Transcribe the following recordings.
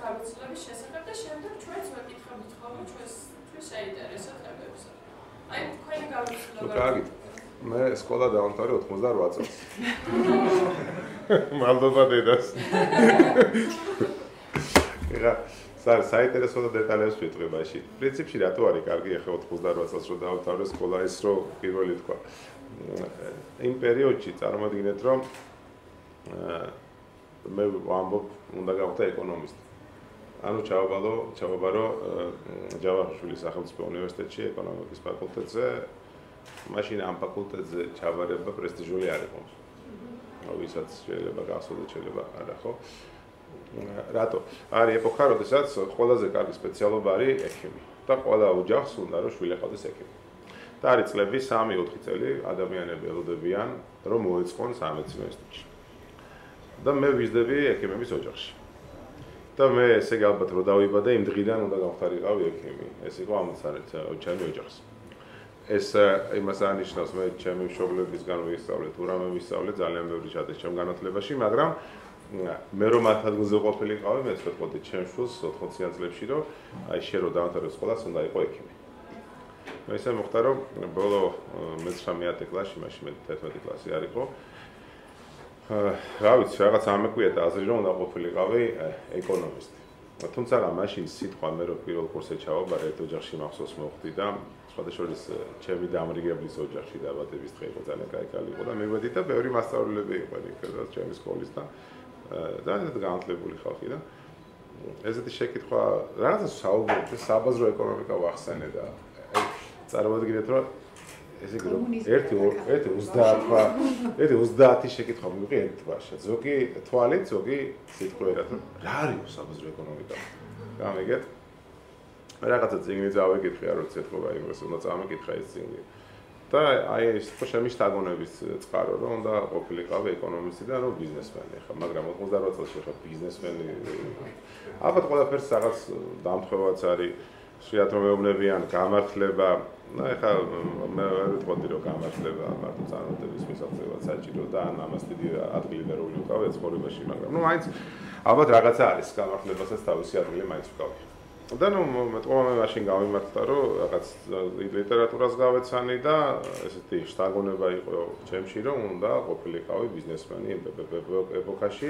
გამოცდილების შესახებ და შემდეგ ჩვენც ვეკითხებით ხოლმე ჩვენს შეინტერესო თემებზე. აი თქვენი გამოცდილება. კარგი. მე სკოლა დავამთავრე 88 წელს. მადლობა დედას. ეხლა საინტერესო დეტალებს ვიტყვი მაშინ. პრინციპში რატო არის კარგი ახლა 88 წელს რომ დავამთავრე სკოლა ის რომ პირველი თქვა. იმ პერიოდში წარმოვიდგინეთ რომ მე ვამბობ უნდა გავხდე ეკონომისტი. ანუ ჩავაბარო ჯავახიშვილის სახელმწიფო უნივერსიტეტში ეკონომიკის ფაკულტეტზე. მაშინ ამ ფაკულტეტზე ჩავარება პრესტიჟული არ იყო. ვისაც შეიძლება გასულოთ, შეიძლება არა, ხო? რატო? არის ეპოქა, როდესაც ყველაზე კარგი სპეციალობა არის ექიმი. და ყველა ოჯახს უნდა რომ შვილი ყავდეს ექიმი. და არის წლები 3-4 წელი ადამიანები ელოდებიან რომ მოეწყონ სამედიცინო ინსტიტუტში. და მე ვიზრდები ექიმების ოჯახში. და მე ესე ალბათ რომ დავიბადე იმ დღიდან უნდა გავხდარიყავი ექიმი. ეს იყო ამოცანით ჩემი ოჯახს. ეს იმას ანიშნავს მე ჩემი მშობლებისგან ვისწავლე თუ რამე ვისწავლე ძალიან ბევრი ჩადეს ჩემ განათლებაში, მაგრამ მე რომ მათ ადგილზე ყოფილიყავი, მე ვთქვი ჩემ შვილს 80-იან წლებში რომ აი შე რომ დავამთავრე სკოლას უნდა იყო ექიმი. მე ისე მოხდა რომ ბოლო მე-9 კლასში, მაშინ მე 11 კლასი არ იყო. რა ვიცი, რაღაც ამეკვიეთა აზრი რომ უნდა ყოფილიყავი ეკონომისტი. თუმცა მაშინ სიტყვა მე რომ პირველ კურსზე ჩავაბარე ერთ ოჯახში მახსოვს მოხდი და სხვადასხვა ჩემი დამრიგებლის ოჯახში დაბადების დღე იყო ძალიან კაი იყო და მივედი და ბევრი მასწავლებლები იყვნენ იქ ჩემი სკოლის და ძალიან განათლებული ხალხი და ესეთი შეკითხვა რაღაცა საუბრობთ საბაზრო ეკონომიკა ვახსენე და წარმოვიდგინეთ რომ ესე იგი რომ 1-30 შეკითხვა მივიღე ერთ თვაში ზოგი თვალით ზოგი სიტყვერად რა არის საბაზრო ეკონომიკა გამიგეთ რაღაცა წიგნი წავეკითხე არ ვიცი ეთქობა იმას უნდა წამეკითხა ეს წიგნი და აი ეს ჩემი შთაგონების წყარო რომ უნდა ყოფილიყავი ეკონომისტი და რომ ბიზნესმენი ხა მაგრამ 88 წელს ხა ბიზნესმენი ალბათ ყველაფერს რაღაც დამთხევაც არის შეათ რომ მეუბნებიან გამართლება ეხლა მე ვიტყოდი რომ გამართლება მარტო წარმატების მისაღწევად საჭირო და ამას დიდი ადგილი ვერ უვიკავე ცხოვრებაში მაგრამ ნუ მაინც ალბათ რაღაცა არის გამართლებასაც თავისი ადგილი მაინც ვკავი და ნუ მეტყობა მე მაშინ გავიმართა რომ რაღაც ლიტერატურას გავეცანი და ესეთი შთაგონება იყო ჩემში რომ უნდა ყოფილიყავი ბიზნესმენი ეპოქაში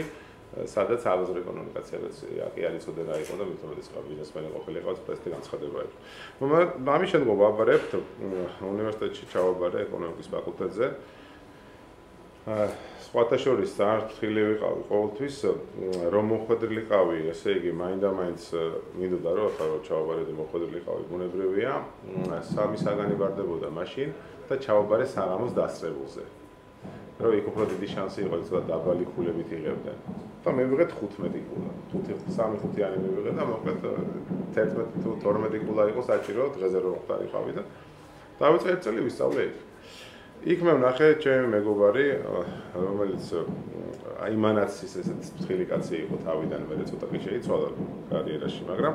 სადაც საბაზრო ეკონომიკაციაც კი არ იცოდე რა იყო და მithomades ხა ბიზნესმენი ყოფილიყავ პრესტი განცხადება იყო. ამის შემდგომ ვაბარებთ უნივერსიტეტში ჩავაბარე ეკონომიკის ფაკულტეტზე. სხვათა შორის საფრთხილე ვიყავი ყოველთვის რომ მოხვედრილიყავი, ესე იგი მაინდა-მაინც მინდოდა რომ ახლა რომ ჩავაბარე და მოხვედრილიყავი ბუნებრივია, სამი საგანი ვარდებოდა მაშინ და ჩავაბარე საღამოს დასწრებულზე. რომ იქ უფრო დიდი შანსი იყო ცოტა დაბალი ქულებით იღებდნენ. და მე ვიღეთ 15 ქულა. 3-5-იანი მივიღე და მოკლედ 11 თუ 12 ქულა იყო საჭირო დღეზე რომ ხდარიყავი და დავიწყე ერთ წელი ვისწავლე იქ. იქ მე ვნახე ჩემი მეგობარი, რომელიც იმანაც ესეთ ფრთხილი კაცი იყო თავიდან, მე ცოტა კი შეიცვალა კარიერაში, მაგრამ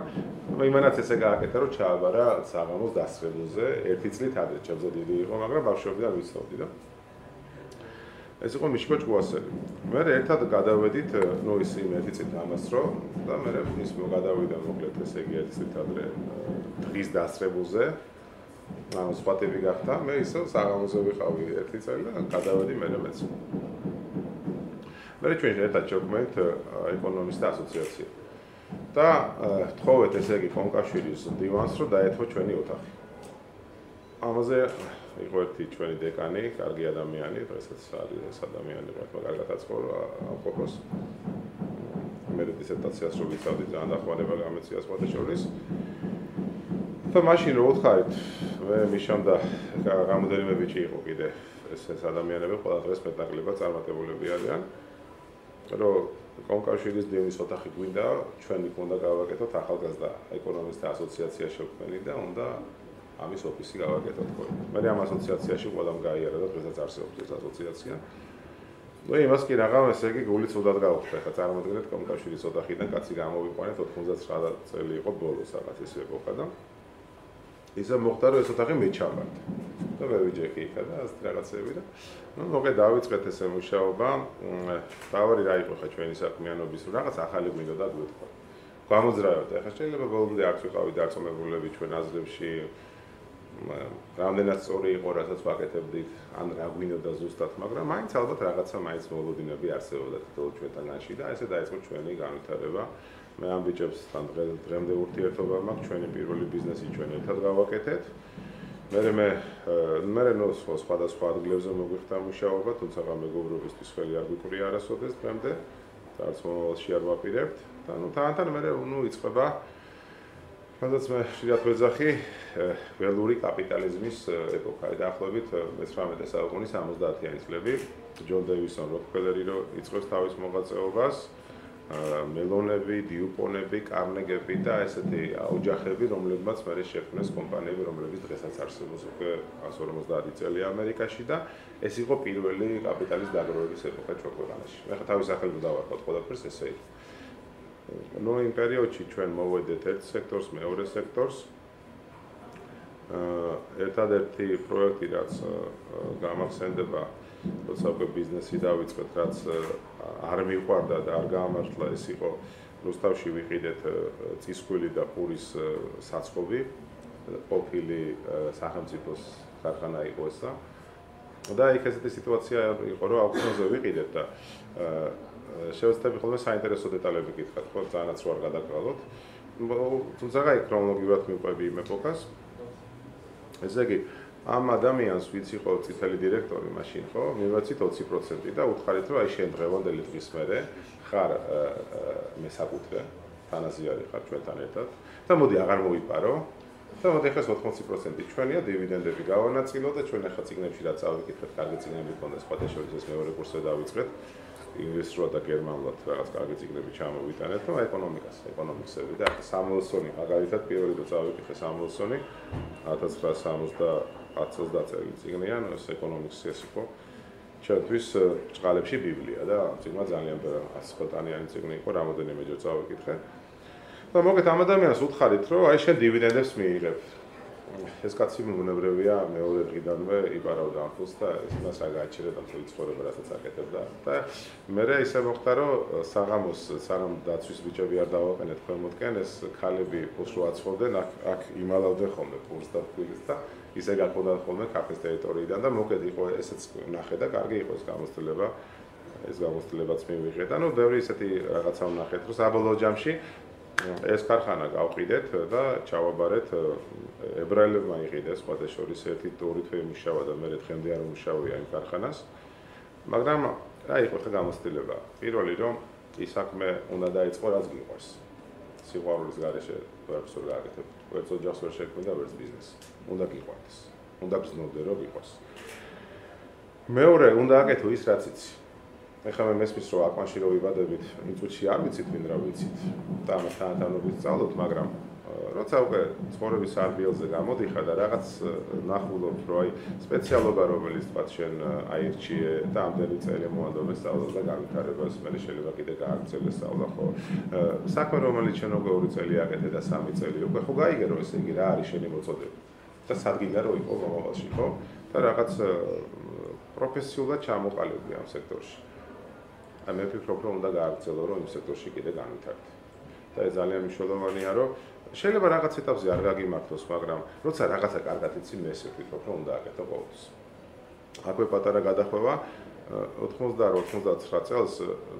იმანაც ესე გააკეთა რომ ჩააბარა საღამოს დასწრებულზე, ერთი წლით ადრე ჩემზე დიდი იყო, მაგრამ ბავშვობიდან ვიცავდი და ეს იყო მიშკო ჭკუასელი. მე ერთად გადავედით, ნუ ის იმ ერთი წელი ამასრო და მე ის გადავიდა მოკლედ ესე იგი ერთი წელი ადრე დღის დასწრებულზე. ანუ სხვა ტიპი გახდა, მე ისე საღამოზე ვიყავი ერთი წელი და გადავედი მეც. მე ჩვენ ერთად შევქმნით ეკონომისტთა ასოციაცია. და თხოვეთ ესე იგი კონკავშირის დივანს რომ დაეთმო ჩვენი ოთახი. ამაზე იყო ერთი ჩვენი დეკანი, კარგი ადამიანი, დღესაც არის ეს ადამიანი, მაგრამ კარგად აცხოვრა ყოფოს. მე დისერტაციას რო ვიცავდი, ძალიან დახმარება გამეწია სხვათა შორის. და მაშინ რო უთხარით, მე მიშამდა რამოდენიმე ბიჭი იყო კიდე ეს ადამიანები, ყველა დღეს მეტნაკლებად წარმატებულები არიან. რომ კონკავშირის დივნის ოთახი გვინდა, ჩვენ იქ უნდა გავაკეთოთ ახალგაზრდა ეკონომისტთა ასოციაცია შევქმნი და უნდა ამის ოფისი გავაკეთოთ ხოლმე. მე ამ ასოციაციაში ყველამ გაიარა და დღესაც არსებობს ეს ასოციაცია. ნუ იმას კი რაღაც ესე იგი გული ცუდად გავხდა. ხა წარმოიდგინეთ კონკავშირის ოთახიდან კაცი გამოვიყვანეთ 99 წელი იყო ბოლოს რაღაც ეს ეპოქა და ისე მოხდა რომ ეს ოთახი მეჩავარდა. და მე ვიჯექი იქა და ასეთ რაღაცები და ნუ მოკე დავიწყეთ ესე მუშაობა. თავი რა იყო ხა ჩვენი საქმიანობის რაღაც ახალი მინდოდა გვეთქვა. გამოძრავებთ. ახლა შეიძლება ბოლომდე არც ვიყავით დარწმუნებულები ჩვენ აზრებში, რამდენად სწორი იყო, რასაც ვაკეთებდით, ან რა გვინდოდა ზუსტად, მაგრამ მაინც ალბათ რაღაცა მაინც მოლოდინები არსებობდა თითოეულ ჩვენთანში და ესე დაიწყო ჩვენი განვითარება. მე ამ ბიჭებსთან დღემდე ურთიერთობა მაქვს, ჩვენი პირველი ბიზნესი ჩვენ ერთად გავაკეთეთ. მე სხვადასხვა ადგილებზე მოგვიხდა მუშაობა, თუმცა მეგობრობისთვის ხელი არ გვიკვრია არასოდეს დღემდე, არც მომავალში არ ვაპირებთ და თან მე იწყება სადაც მე ხშირად ვეძახი ველური კაპიტალიზმის ეპოქა. დაახლოებით 19 საუკუნის 70-იანი წლები ჯონ დეივისონ როკფელერი იწყებს თავის მოღვაწეობას, მელონები, დიუპონები, კარნეგები და ესეთი ოჯახები, რომლებმაც მერე შექმნეს კომპანიები, რომლებიც დღესაც არსებობს უკვე 150 წელი ამერიკაში და ეს იყო პირველი კაპიტალის დაგროვების ეპოქა ჩვენ ქვეყანაში. მე ხა თავის სახელით დავარქვათ ყველაფერს ესე იყო. იმ პერიოდში ჩვენ მოვედეთ ერთ სექტორს, მეორე სექტორს. ერთადერთი პროექტი, რაც გამახსენდება, როცა უკვე ბიზნესი დავიწყეთ, რაც არ მიყვარდა და არ გაამართლა, ეს იყო რუსთავში ვიყიდეთ წისქვილი და პურის საწყობი, ყოფილი სახელმწიფოს ქარხანა იყო ესა. და იქ ესეთი სიტუაცია იყო, რომ აუქციონზე ვიყიდეთ და შევეცდები ხოლმე საინტერესო დეტალები გითხრათ, ხო, ძალიანაც რო არ გადაგყალოთ. თუმცა აი ქრონოლოგიურად მივყვები იმ ეპოქას. ესე იგი, ამ ადამიანს ვინც იყო წითელი დირექტორი მაშინ, ხო, მივაცით 20% და უთხარით, რომ აი შენ დღევანდელი დღის მერე ხარ მესაკუთრე, თანაზიარი ხარ ჩვენთან ერთად და მოდი აღარ მოვიპარო. და მოდი ახლა 80% ჩვენია, დივიდენდები გავანაწილო და ჩვენ ახლა ციგნებში რაც ავიკითხეთ, კარგი ციგნები გქონდა, სხვათა შორის ეს მეორე კურსზე დავიწყეთ. ინგლისურად და გერმანულად რაღაც კარგი ციგნები ჩამოვიტანეთ, რომ ეკონომიკსები და ახლა სამუელსონი, მაგალითად პირველი რო წავიკითხე სამუელსონი 1970 წელი ციგნია, ეს ეკონომიკსი ეს იყო ჩვენთვის ჭყალებში ბიბლია და ციგნა ძალიან ასხოტანიანი ციგნი იყო, რამოდენიმეჯერ წავიკითხე. და მოგეთ ამ ადამიანს უთხარით, რომ აი შენ დივიდენდებს მიიღებ. ეს კაცი ბუნებრივია მეორე დღიდანვე იპარავდა ამ ფულს და იმას რა გააჩერდა და მთელი ცხოვრება რასაც აკეთებდა და მე ისე მოხდა რომ საღამოს სანამ დაცვის ბიჭები არ დავაყენეთ ქვემოთკენ ეს ქალები ფულს რო აცხობდნენ აქ იმალავდნენ ხოლმე ფულს და ფულს და ისე გაკონდა ხოლმე კაფეს ტერიტორიიდან და მოკედი იყო ესეც ნახე და კარგი იყო ეს გამოცდილება ეს გამოცდილებაც მივიღე და ბევრი ისეთი რაღაცა ვნახეთ რომ საბოლოო ჯამში ეს ქარხანა გავყიდეთ და ჩავაბარეთ ებრაელებმა იყიდეს სხვათა შორის ერთი ორი თვე იმუშავა და მე დღემდე არ უმუშავია იმ ქარხანას მაგრამ რა იყო ხა გამოცდილება პირველი რომ ის საქმე უნდა დაიწყო რაც გიყვარს სიყვარულის გარეშე ვერც ვერ გააკეთებ ვერც ოჯახს ვერ შექმნი და ვერც ბიზნესი უნდა გიყვარდეს უნდა გზნობდე რომ გიყვარს მეორე უნდა აკეთო ის რაც იცი ეხლა მე მესმის რომ აკვანში რო ვიბადებით იმ წუთში არ ვიცით ვინ რა ვიცით და ამასთან თანობით სწავლობთ მაგრამ როცა უკვე ცხოვრების არბიელზე გამოდიხარ და რაღაც ნახულობ რომ აი სპეციალობა რომელიც თქვა შენ აირჩიე და ამდენი წელი მოანდომე სწავლა და განვითარებას მე შეიძლება კიდე გააგრძელე სწავლა ხო საქმე რომელიც შენ უკვე 2 წელი აკეთე და 3 წელი უკვე ხო გაიგერო ესე იგი რა არის შენი მოწოდება და სადგინდა რო იყო მომავალში ხო და რაღაც პროფესიულად ჩამოყალიბდი ამ სექტორში მე ვფიქრობ რომ უნდა გააგრძელო რომ იმ სექტორში კიდე განვითარდე და ეს ძალიან მნიშვნელოვანია რომ შეიძლება რაღაც ეტაპზე არ გაგიმართოს მაგრამ როცა რაღაცა კარგად იცი მე ვფიქრობ რომ უნდა აკეთო ყოველთვის აკვე პატარა გადახვევა 88-99 წელს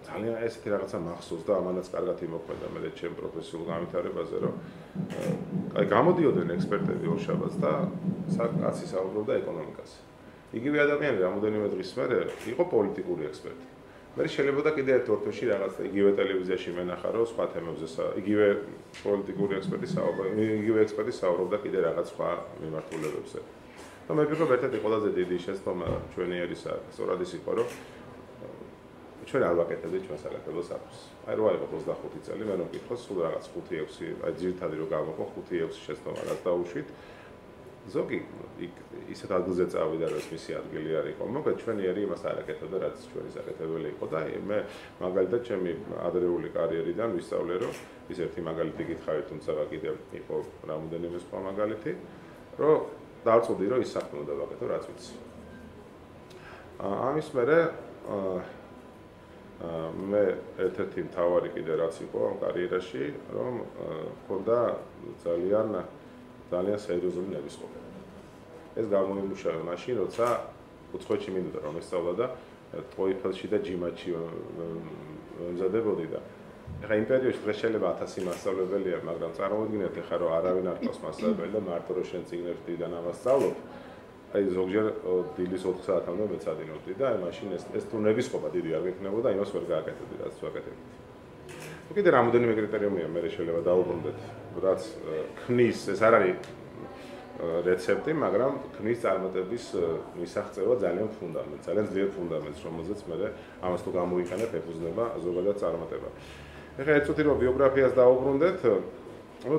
ძალიან ესეთი რაღაცა მახსოვს და ამანაც კარგად იმოქმედა მე ჩემ პროფესიულ განვითარებაზე რომ აი გამოდიოდნენ ექსპერტები ორშაბათს და საკაცი საუბრობდა ეკონომიკაზე იგივე ადამიანი რამოდენიმე დღის მერე იყო პოლიტიკური ექსპერტი მე შეიძლება კიდე ერთ ორთოში რაღაც იგივე ტელევიზიაში მენახა რომ სხვა თემებზე იგივე პოლიტიკური იგივე ექსპერტი საუბრობდა კიდე რაღაც სხვა მიმართულებებზე და მე ვფიქრობ ერთ-ერთი ყველაზე დიდი შეცდომა ჩვენი ერისა სწორად ის იყო რომ ჩვენ არ ვაკეთებდით ჩვენ საკუთარ საქმეს აი რო აიღო 25 წელი მე რომ ვკითხოს სულ რაღაც 5-6 აი ძირითადი რო გავაყო 5-6 შეცდომა რაც დაუშვით ზოგი ისეთ ადგილზე წავიდა რომ მისი ადგილი არ იყო. მოგეთ ჩვენი ერი იმას არ აკეთებდა რაც ჩვენი საკეთებელი იყო და მე მაგალითად ჩემი ადრეული კარიერიდან ვისწავლე რომ ის ერთი მაგალითი გითხავით თუმცა კიდევ იყო რამოდენიმე სხვა მაგალითი რომ დავწუდი რომ ის საქმე უნდა ვაკეთო რაც ვიცი. ამის მერე მე ერთ-ერთი მთავარი კიდე რაც იყო ამ კარიერაში, რომ მქონდა ძალიან სერიოზული ნებისყოფა. ეს გამოიმუშავა მაშინ, როცა უცხოეთში მინდოდა რომ ესწავლა და TOEFL-ში და GMAT-ში მზადებოდი და ეხლა იმ პერიოდში დღეს შეიძლება 1000 მასწავლებელია, მაგრამ წარმოიდგინეთ ეხლა რომ არავინ არ ყავს მასწავლებელი და მარტო რომ შენ წიგნებიდან ამას სწავლობ, აი ზოგჯერ დილის 4 საათამდე მეცადინობდი და აი მაშინ ეს თუ ნებისყოფა დიდი არ გექნებოდა, იმას ვერ გააკეთებდი, რაც ვაკეთებდი. კიდე რამოდენიმე კრიტერიუმია მე შეიძლება დაუბრუნდეთ, რაც ქმნის, ეს არ არის რეცეპტი, მაგრამ ქმნის წარმატების მისაღწევა ძალიან ძლიერ ფუნდამენტს, რომელზეც მე ამას თუ გამოვიყენებ, ეფუძნება ზოგადად წარმატება. ეხლა ეცოთი რომ ბიოგრაფიას დაუბრუნდეთ,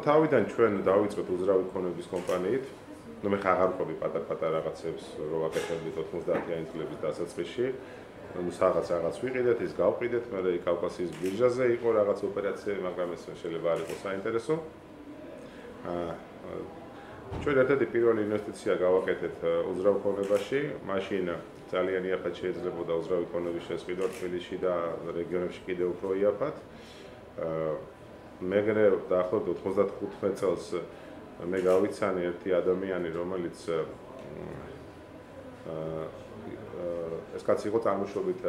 თავიდან ჩვენ დავიწყეთ უძრავი ქონების კომპანიით. მე ხაღარ ვყობი პატარ-პატარ რაღაცებს რო ვაკეთებდი 90-იანი წლების დასაწყისში. რაღაც ვიყიდეთ, ის გავყიდეთ, მე კავკასიის ბირჟაზე იყო რაღაც ოპერაციები, მაგრამ ეს შეიძლება არ იყოს საინტერესო. ჩვენ ერთ-ერთი პირველი ინვესტიცია გავაკეთეთ უძრავ ქონებაში, მაშინ ძალიან იაფად შეიძლებოდა უძრავი ქონების შესყიდვა თბილისში და რეგიონებში კიდევ უფრო იაფად. მეგრე დაახლოებით 95 წელს მე გავიცანი ერთი ადამიანი, რომელიც ეს კაცი იყო წარმოშობით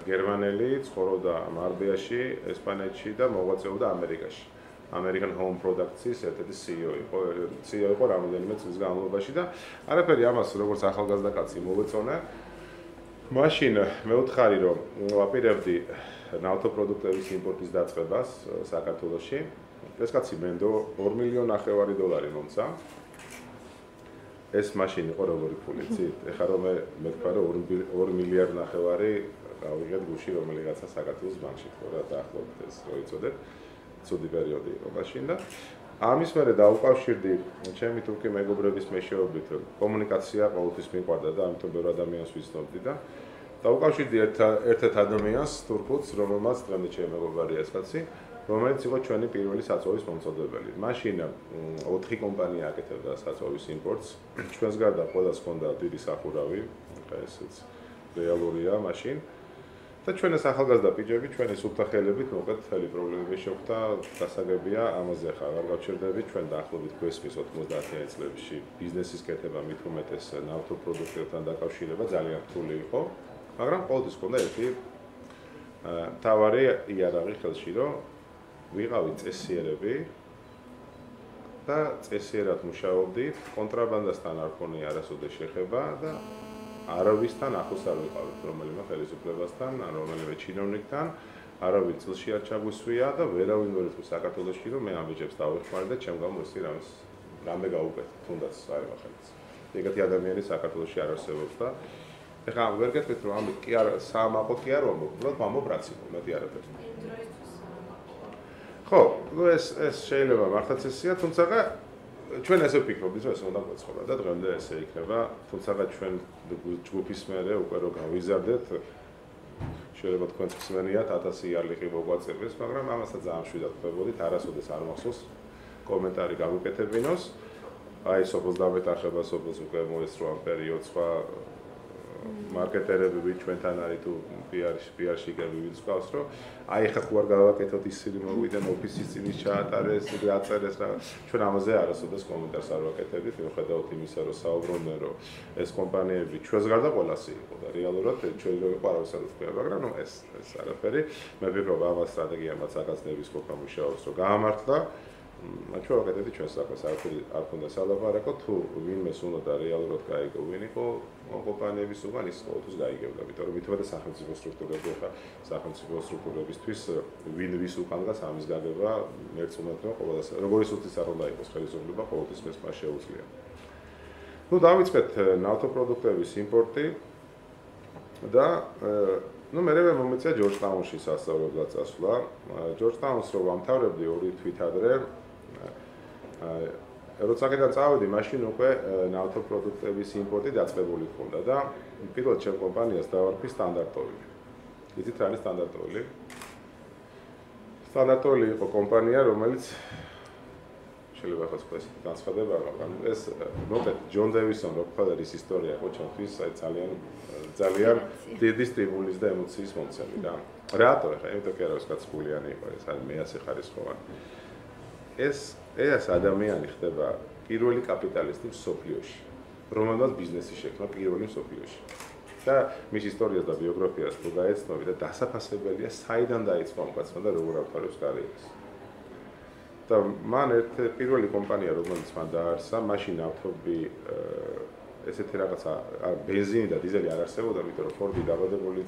გერმანელი, ცხოვრობდა მარბეაში, ესპანეთში და მოღვაწეობდა ამერიკაში. American Home Products-ის ერთ-ერთი CEO იყო რამოდენიმე წლის განმავლობაში და არაფერი ამას როგორც ახალგაზრდა კაცი მოვეწონა. მაშინ მე ვთხარი რომ ვაპირებდი ნავთობპროდუქტების იმპორტის დაწყებას საქართველოში. ეს კაცი მენდო 2 მილიონი ნახევარი დოლარი მომცა. ეს მაშინ იყო როგორი ფული, ცით? ეხლა რომ მე თქვა რომ 2 მილიარდი ნახევარი გავიღებ გუში რომელიღაცა საქართველოს ბანკში, ხო რა დაახლოებით ეს რო იწოდეთ. ცუდი პერიოდი იყო მაშინ და ამის მერე დაუკავშირდი ჩემი თურქი მეგობრების მეშვეობით კომუნიკაცია ყოველთვის მიყვარდა და ამიტომ ბევრ ადამიანს ვიცნობდი და დაუკავშირდი ერთ-ერთ ადამიანს თურქულს, რომელმაც დღემდე ჩემი მეგობარია ეს კაცი, რომელიც იყო ჩვენი პირველი საწვავის მომწოდებელი. მაშინ 4 კომპანია აკეთებდა საწვავის იმპორტს. ჩვენს გარდა ყველას ჰქონდა დიდი სახურავი, ესეც რეალურია მაშინ. და ჩვენ ეს ახალგაზრდა პიჯები, ჩვენი სუფთა ხელებით მოკლედ მთელი პრობლემები შეხვდა, გასაგებია, ამაზე ახლა არ გავჩერდები, ჩვენ დაახლოებით გვესმის 90-იანი წლებში ბიზნესის კეთება მით უმეტეს ნავთობპროდუქტებთან დაკავშირება ძალიან რთული იყო, მაგრამ ყოველთვის ჰქონდა ერთი მთავარი იარაღი ხელში, რომ ვიყავით წესიერები და წესიერად მუშაობდით, კონტრაბანდასთან არ ქონია არასოდეს შეხება და არავისთან ახლოს არ ვიყავით, რომელიმე ხელისუფლებასთან, ან რომელიმე ჩინოვნიკთან, არავის წილში არ ჩაგვისვია და ვერავინ ვერ იტყვის საქართველოში, რომ მე ამ ბიჭებს დავეხმარე და ჩემ გამო ისე რამე გაუკეთე, თუნდაც არ ვახერხებს. ეგეთი ადამიანი საქართველოში არ არსებობს და ეხლა ვერ გეტყვით, რომ ამით კი არ საამაყო კი არ ვამბობ, უბრალოდ ვამბობ რაც იყო, მეტი არაფერი. ხო, ეს შეიძლება მართლაც ესეა, თუმცა ჩვენ ესე ვფიქრობდით, რომ ეს უნდა გვეცხოვრა და დღემდე ესე იქნება, თუმცა ჩვენ ჯგუფის მერე უკვე რო გავიზარდეთ, შეიძლება თქვენც ხსნენიათ 1000 იარლიყი მოგვაწევეს, მაგრამ ამასაც ძალიან მშვიდად ხდებოდით, არასოდეს არ მახსოვს კომენტარი გამიკეთებინოს. აი სოფლს დამეთახება, სოფლს უკვე მოესწრო ამ პერიოდს სხვა მარკეტერები ვით ჩვენთან არის თუ PR-ში გევიდს ყავს, რომ აი ხა ხო არ გავაკეთოთ ისინი მოვიდნენ ოფისის წინის ჩაატარეს, დაწერეს რა. ჩვენ ამაზე არასოდეს კომენტარს არ ვაკეთებდით, მიუხედავად იმისა, რომ საუბრობდნენ, რომ ეს კომპანიები ჩვენს გარდა ყველასი იყო და რეალურად ჩვენ რო ყარავს არ ვთქვა, მაგრამ ნუ ეს არაფერი. მე ვფიქრობ ამას სტრატეგიამაც აკაცნების ყოფა მუშაობს, რომ გაამართლა. ჩვენ ვაკეთებდი ჩვენს საქმეს, არ ქონდა სალაპარაკო, თუ ვინმეს უნდა რეალურად გაიგო, ვინ იყო კომპანიების უგან ის ყოველთვის გაიგებდა, იმიტომ რომ მithumetes სახელმწიფო სტრუქტურები ხა სახელმწიფო სტრუქტურებისთვის ვინ ვის უკან დგას ამის გაგება მერწმუნეთმა ყოველას როგორი სუსტიც არ უნდა იყოს ხელისუფლება ყოველთვის მას შეუძლია. ნუ დავიწყეთ ნავთობპროდუქტების იმპორტი და ნუ მე მომეწია ჯორჯტაუნში სასწავლებლად წასვლა. ჯორჯტაუნს რო ვამთავრებდი 2 თვით ადრე როცა აქედან წავედი, მაშინ უკვე ნავთობპროდუქტების იმპორტი დაწყებული ჰქონდა და პირველად ჩემ კომპანიას დავარქვი სტანდარტოვი. იცით რა არის სტანდარტოვი? სტანდარტოვი იყო კომპანია, რომელიც შეიძლება ახლა სხვა ისეთი განცხადება, მაგრამ ეს მოგეთ ჯონ დევისონ როკფელერის ისტორია იყო ჩემთვის ძალიან დიდი სტიმულის და ემოციის მომცემი რა. რატო ახლა იმიტომ კი არა ვსკაც ფულიანი იყო ეს არის მეასე ხარისხოვანი. ეს ადამიანი ხდება პირველი კაპიტალისტი მსოფლიოში, რომელმაც ბიზნესი შექმნა პირველი მსოფლიოში. და მის ისტორიას და ბიოგრაფიას თუ გაეცნობი და დასაფასებელია საიდან დაიწყო ამ კაცმა და როგორ აფარებს კარიერას. და მან პირველი კომპანია რომელიც მან დაარსა, მაშინ ავტობი ესეთი რაღაცა ბენზინი და დიზელი არ არსებობდა, იმიტომ რომ ფორდი დაბადებული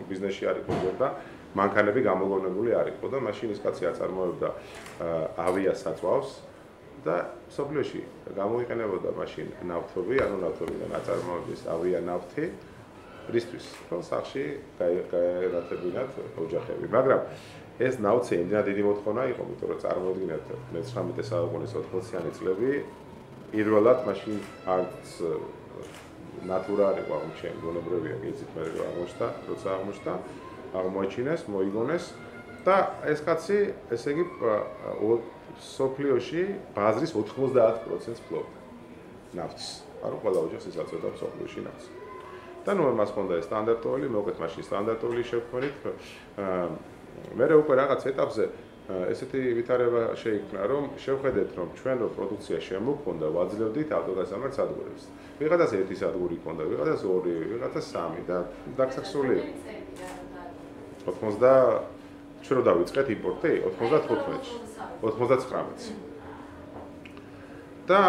ბიზნესში არ იყო და მანქანები გამოგონებული არ იყო და მაშინ ის კაცი აწარმოებდა ავიასაწვავს და სოფლიოში გამოიყენებოდა მაშინ ნავთობი, ანუ ნავთობიდან აწარმოების ავიანავთი რისთვის, რომ სახში გაერათებინათ ოჯახები. მაგრამ ეს ნავთი იმდენად დიდი მოთხოვნა იყო, იმიტომ რომ წარმოედგინეთ მე-19 საუკუნის 80-იანი წლები პირველად მაშინ არც ნატურა არ იყო აღმოჩენილი, ბუნებრივია გიცით მე რა აღმოჩნდა, როცა აღმოაჩინეს, მოიგონეს და ეს კაცი, ესე იგი სოფლიოში ბაზრის 90% ფლობდა ნავთს. ანუ ყველა ოჯახს იწევდა სოფლიოში ნავთს. და ნუ მას ჰქონდა ეს სტანდარტული, მოგეთ მაშინ სტანდარტული შევქმნით. მე უკვე რაღაც ეტაპზე ესეთი ვითარება შეიქმნა, რომ შევხედეთ, რომ ჩვენ რო პროდუქცია შემოგვქონდა, ვაძლევდით ავტოგასამართ სადგურებს. ვიღაცას ერთი სადგური ჰქონდა, ვიღაცას ორი, ვიღაცას სამი და დაქსაქსული. 80 ჩვენ რო დავიწყეთ იმპორტი 95-ში, 99-ში. და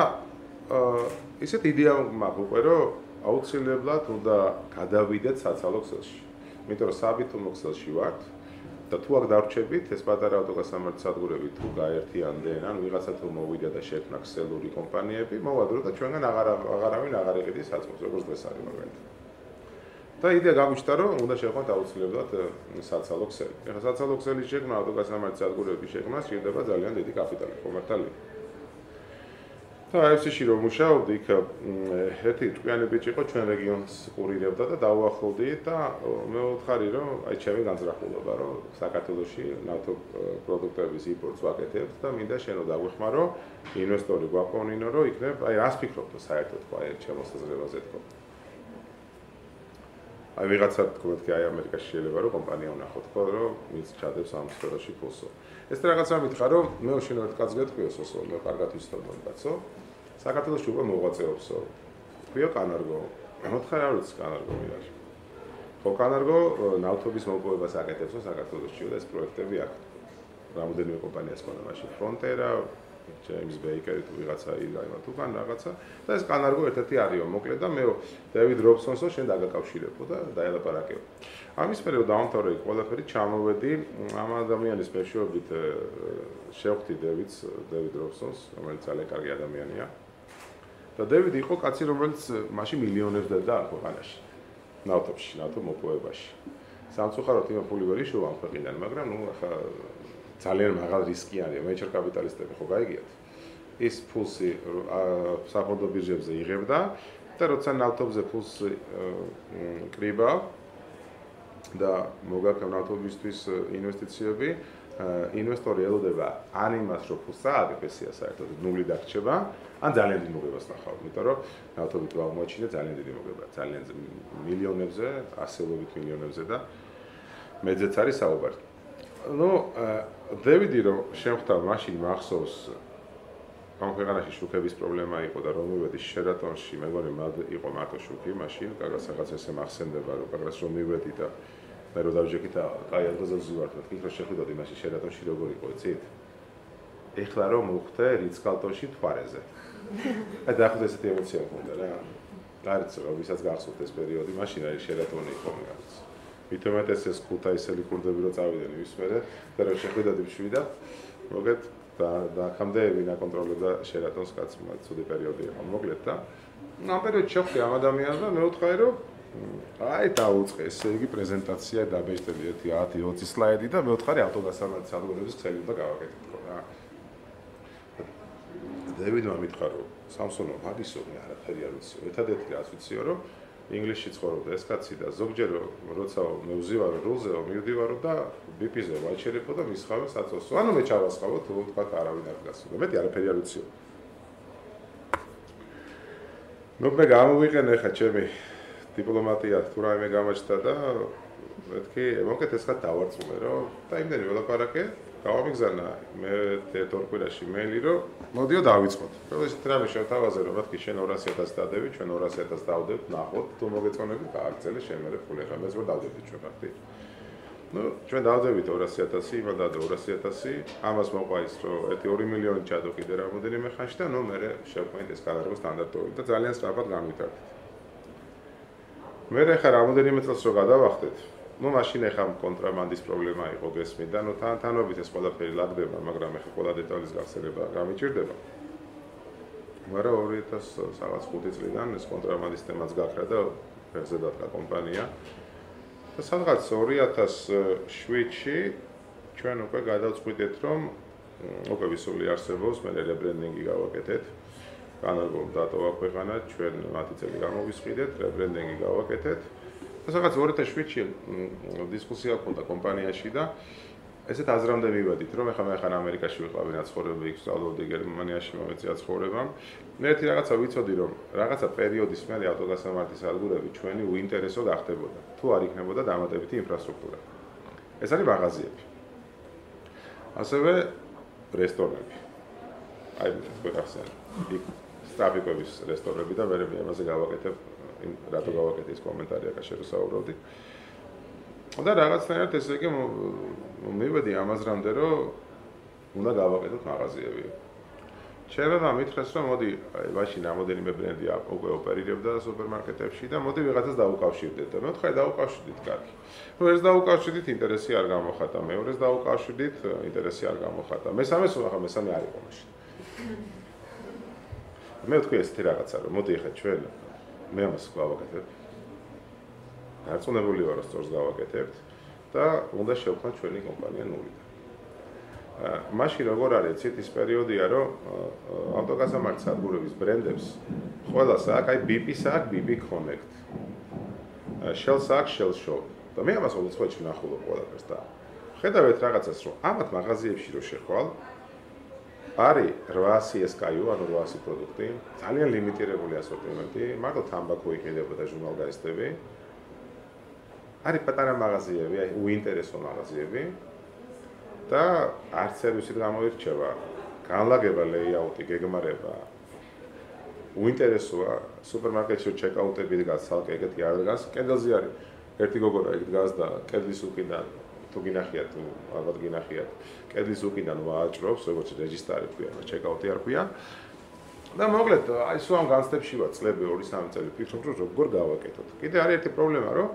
ისეთ იდეა მაქვს უკვე, რომ აუცილებლად უნდა გადავიდეთ საცალო ქსელში. იმიტომ რომ საბიტუმო ქსელში ვართ და თუ აქ დავრჩებით, ეს პატარა ავტოგასამართ სადგურები თუ გაერთიანდნენ, ან ვიღაცა თუ მოვიდა და შექმნა ქსელური კომპანიები, მოვადრო და ჩვენგან აღარავინ აღარ იყიდის საწმოს, როგორც დღეს არის მაგალითად. და იდეა გამიჩნდა, რომ უნდა შევხვდეთ აუცილებლად საცალო ქსელი. ეხლა საცალო ქსელის შექმნა, ავტოგასამართ სადგურების შექმნა სჭირდება ძალიან დიდი კაპიტალი, ხო მართალია? და AFC-ში რომ მუშაობდი, იქ ერთი ჭკვიანი ბიჭი იყო ჩვენ რეგიონს კურირებდა და დაუახლოვდი და მე ვთხარი რომ აი ჩემი განზრახულობა რომ საქართველოში ნავთობ პროდუქტების იმპორტს ვაკეთებთ და მინდა შენო დაგვეხმარო ინვესტორი გვაპოვნინო რომ იქნებ აი რას ფიქრობთ საერთოდ ხო აი ჩემს საზრებაზე თქო. აი ვიღაცა თქვათ კი აი ამერიკაში შეიძლება რომ კომპანია ვნახოთ ხო რომ ის ჩადებს ამ სფეროში ფულსო. ეს რაღაცა მითხრა რომ მე შენ ერთ კაცს გეტყვიოსო მე კარგად ვისწავლობ კაცო. საქართველოში უკვე მოღვაწეობსო. ქვია კანარგო. მოთხარ არ ვიცი კანარგო მირაში. ხო კანარგო ნავთობის მოპოვებას აკეთებსო საქართველოში და ეს პროექტები აქვს. რამოდენიმე კომპანიას ქონა მაშინ ფრონტერა, ჯეიმს ბეიკერი თუ ვიღაცა იგაიმა თუ კან რაღაცა და ეს კანარგო ერთ-ერთი არისო მოკლედ და მე დევიდ რობსონსო შენ დაგაკავშირებო და დაელაპარაკებო. ამის მერე რომ დავამთავრე ყველაფერი ჩამოვედი ამ ადამიანის მეშვეობით შევხვდი დევიდ რობსონს, რომელიც ძალიან კარგი ადამიანია. და დევიდი იყო კაცი, რომელიც მაშინ მილიონებს დედა არ ქვეყანაში. ნავთობში, ნავთობ მოპოვებაში. სამწუხაროდ იმ ფული ვერ იშოვა ამ ქვეყნიდან, მაგრამ ნუ ახლა ძალიან მაღალ რისკიანია, ვენჩერ კაპიტალისტები ხო გაიგიათ. ის ფულსი საფონდო ბირჟებზე იღებდა და როცა ნავთობზე ფულს კრიბა და მოგაქვს ნავთობისთვის ინვესტიციები, ინვესტორი ელოდება ან იმას, რომ ფულს ააგებესია საერთოდ ნული დარჩება, ან ძალიან დიდ მოგებას ნახავთ, იმიტომ რომ ნავთობი თუ აღმოაჩინე ძალიან დიდი მოგება, ძალიან მილიონებზე, ასეულობით მილიონებზე და მეძეც არის საუბარი. ნუ დევიდი რომ შემხვდა მაშინ მახსოვს ამ ქვეყანაში შუქების პრობლემა იყო და რომ მივედი შერატონში, მეგონი იყო მარტო შუქი, მაშინ რაღაც ესე მახსენდება, რომ რაღაც რომ მივედი და მე რო დავჯექით აი ადგილზე ვზივართ, მეთქი რომ შეხვდოდი მაშინ შერატონში როგორ იყო, იცით? ეხლა რომ მოვხდე რიცკალტონში თვარეზე. აი დაახლოებით ესეთი ემოცია მქონდა რა. არც რა ვისაც გახსოვთ ეს პერიოდი, მაშინ არის შერატონი იყო რაღაც. მithumet ეს ქუთაისელი კურდები რო წავიდნენ ის მერე და რომ შეხვდოდი მშვიდა, მოგეთ და ხამდე ვინა კონტროლებდა შერატონს კაცმა, ცუდი პერიოდი იყო მოკლედ და ამ პერიოდში შეხვდი ამ ადამიანს და მე ვთხარი რომ აი დაუწყე ესე იგი პრეზენტაცია დაბეჭდები 10-20 სლაიდი და მე ვთხარი ავტოგასამართ სადგურების ქსელი უნდა გავაკეთო რა. დევიდმა მითხრა რომ სამსონო მაგისო მე არაფერი არ ვიციო. ერთადერთი რაც ვიციო რომ ინგლისში ცხოვრობდა ეს კაცი და ზოგჯერ როცა მე ვზივარო რულზეო მივდივარო და ბიპიზე ვაჩერებო და მისხავე საწოლსო. ანუ მე ჩავასხავო თუ თქვა არავინ არ გასულა. მეტი არაფერი არ ვიციო. ნუ მე გამოვიყენე ხა ჩემი დიპლომატია თუ რაიმე გამაჩნდა და მეთქი მოკეთ ეს ხა დავარწმუნე რომ და იმდენი ველაპარაკე გავამიგზავნა მე ერთ-ორ კვირაში მეილი რომ მოდიო დავიწყოთ. პრობლემის რამე შევთავაზე რომ მეთქი შენ 200.000 დადები, ჩვენ 200.000 დავდებთ, ნახოთ თუ მოგეწონებით გააგრძელე შენ მე ფული ხა მეც რომ დავდებთ ჩვენ ხახტი. ნუ ჩვენ დავდებით 200.000, იმად დადო 200.000, ამას მოყვა ის რომ 1 მილიონი ჩადო კიდე რამოდენიმე ხანში და ნუ მე შევქმნით ეს გადაღება სტანდარტული და ძალიან სწრაფად განვითარდით. მე ხა რამოდენიმე წელს რო გადავახდეთ ну машин ეხა კონტრაბანდის პრობლემა იყო გესმიდა, ну თანობით ეს ყველაფერი ლაგდება, მაგრამ ეხა ყველა დეტალის გახსენება გამიჭირდება. მაგრამ 2005 წლიდან ეს კონტრაბანდის თემაც გაქრა და ფერზე დადგა კომპანია. და სადღაც 2007-ში ჩვენ უკვე გადავწყვიტეთ, რომ უკვე ვისული არსებობს, მე რებრენდინგი გავაკეთეთ. განალგო დატოვა ქვეყანა, ჩვენ 10 წელი გამოვისყიდეთ, რებრენდინგი გავაკეთეთ. და სადღაც 2007-ში დისკუსია ჰქონდა კომპანიაში და ესეთ აზრამდე მივედით, რომ ეხლა მე ხან ამერიკაში ვიყავი ნაცხოვრები, იქ ვსწავლობდი გერმანიაში მომეწია ცხოვრება. მე ერთი რაღაცა ვიცოდი, რომ რაღაცა პერიოდის მერე ავტოგასამართის სადგურები ჩვენი უინტერესო გახდებოდა, თუ არ იქნებოდა დამატებითი ინფრასტრუქტურა. ეს არის მაღაზიები. ასევე რესტორნები. აი ვეღახსენ. იქ სტრაფიკების რესტორნები და მე ამაზე გავაკეთებ რატო გავაკეთე ეს კომენტარი აკაშე რო საუბრობდი. და რაღაცნაირად ესე იგი მივედი ამაზრამდე რომ უნდა გავაკეთოთ მაღაზიები. შეიძლება მითხრეს რომ მოდი აი მაშინ რამოდენიმე ბრენდი უკვე ოპერირებდა სუპერმარკეტებში და მოდი ვიღაცას დაუკავშირდეთ და მე ვთქვი დაუკავშირდით კარგი. ნუ ეს დაუკავშირდით ინტერესი არ გამოხატა, მეორეს დაუკავშირდით ინტერესი არ გამოხატა. მესამეს ახლა მესამე არ იყო მაშინ. მე ვთქვი ესეთი რაღაცა რომ მოდი ახლა ჩვენ მე ამას გავაკეთებ. გარწმუნებული ვარ რომ სწორს გავაკეთებთ და უნდა შევქმნათ ჩვენი კომპანია ნულიდან. მაშინ როგორ არის ცით ის პერიოდია რომ ავტოგასამართის სადგურების ბრენდებს ყველას აქვს აი BP-ს აქვს BP Connect. Shell-ს აქვს Shell Shop. და მე ამას ყოველთვის ვნახულობ ყველაფერს და ხედავთ რაღაცას რომ ამათ მაღაზიებში რო შეხვალ არის 800 SKU, ანუ 800 პროდუქტი, ძალიან ლიმიტირებული ასორტიმენტი, მარტო თამბაქო იყიდება და ჟურნალგაისტები. არის პატარა მაღაზიები, აი უინტერესო მაღაზიები და არც სერვისით გამოირჩევა, განლაგება, ლეიაუტი, გეგმარება. უინტერესოა, სუპერმარკეტში ჩეკაუტები დგას, ცალკე ეგეთი არ დგას, კედელზე არის ერთი გოგონა იქ დგას და კედლის უკიდან თუ გინახიათ, ალბათ გინახიათ, კედლის უკიდან ვააჭრობს, როგორც რეჟისტრარი ქვია, ჩეკაუტი არ ქვია. და მოკლედ, აი სულ ამ განცდებში ვარ წლები 2-3 წელი ვფიქრობ, რომ როგორ გავაკეთოთ. კიდე არის ერთი პრობლემა, რომ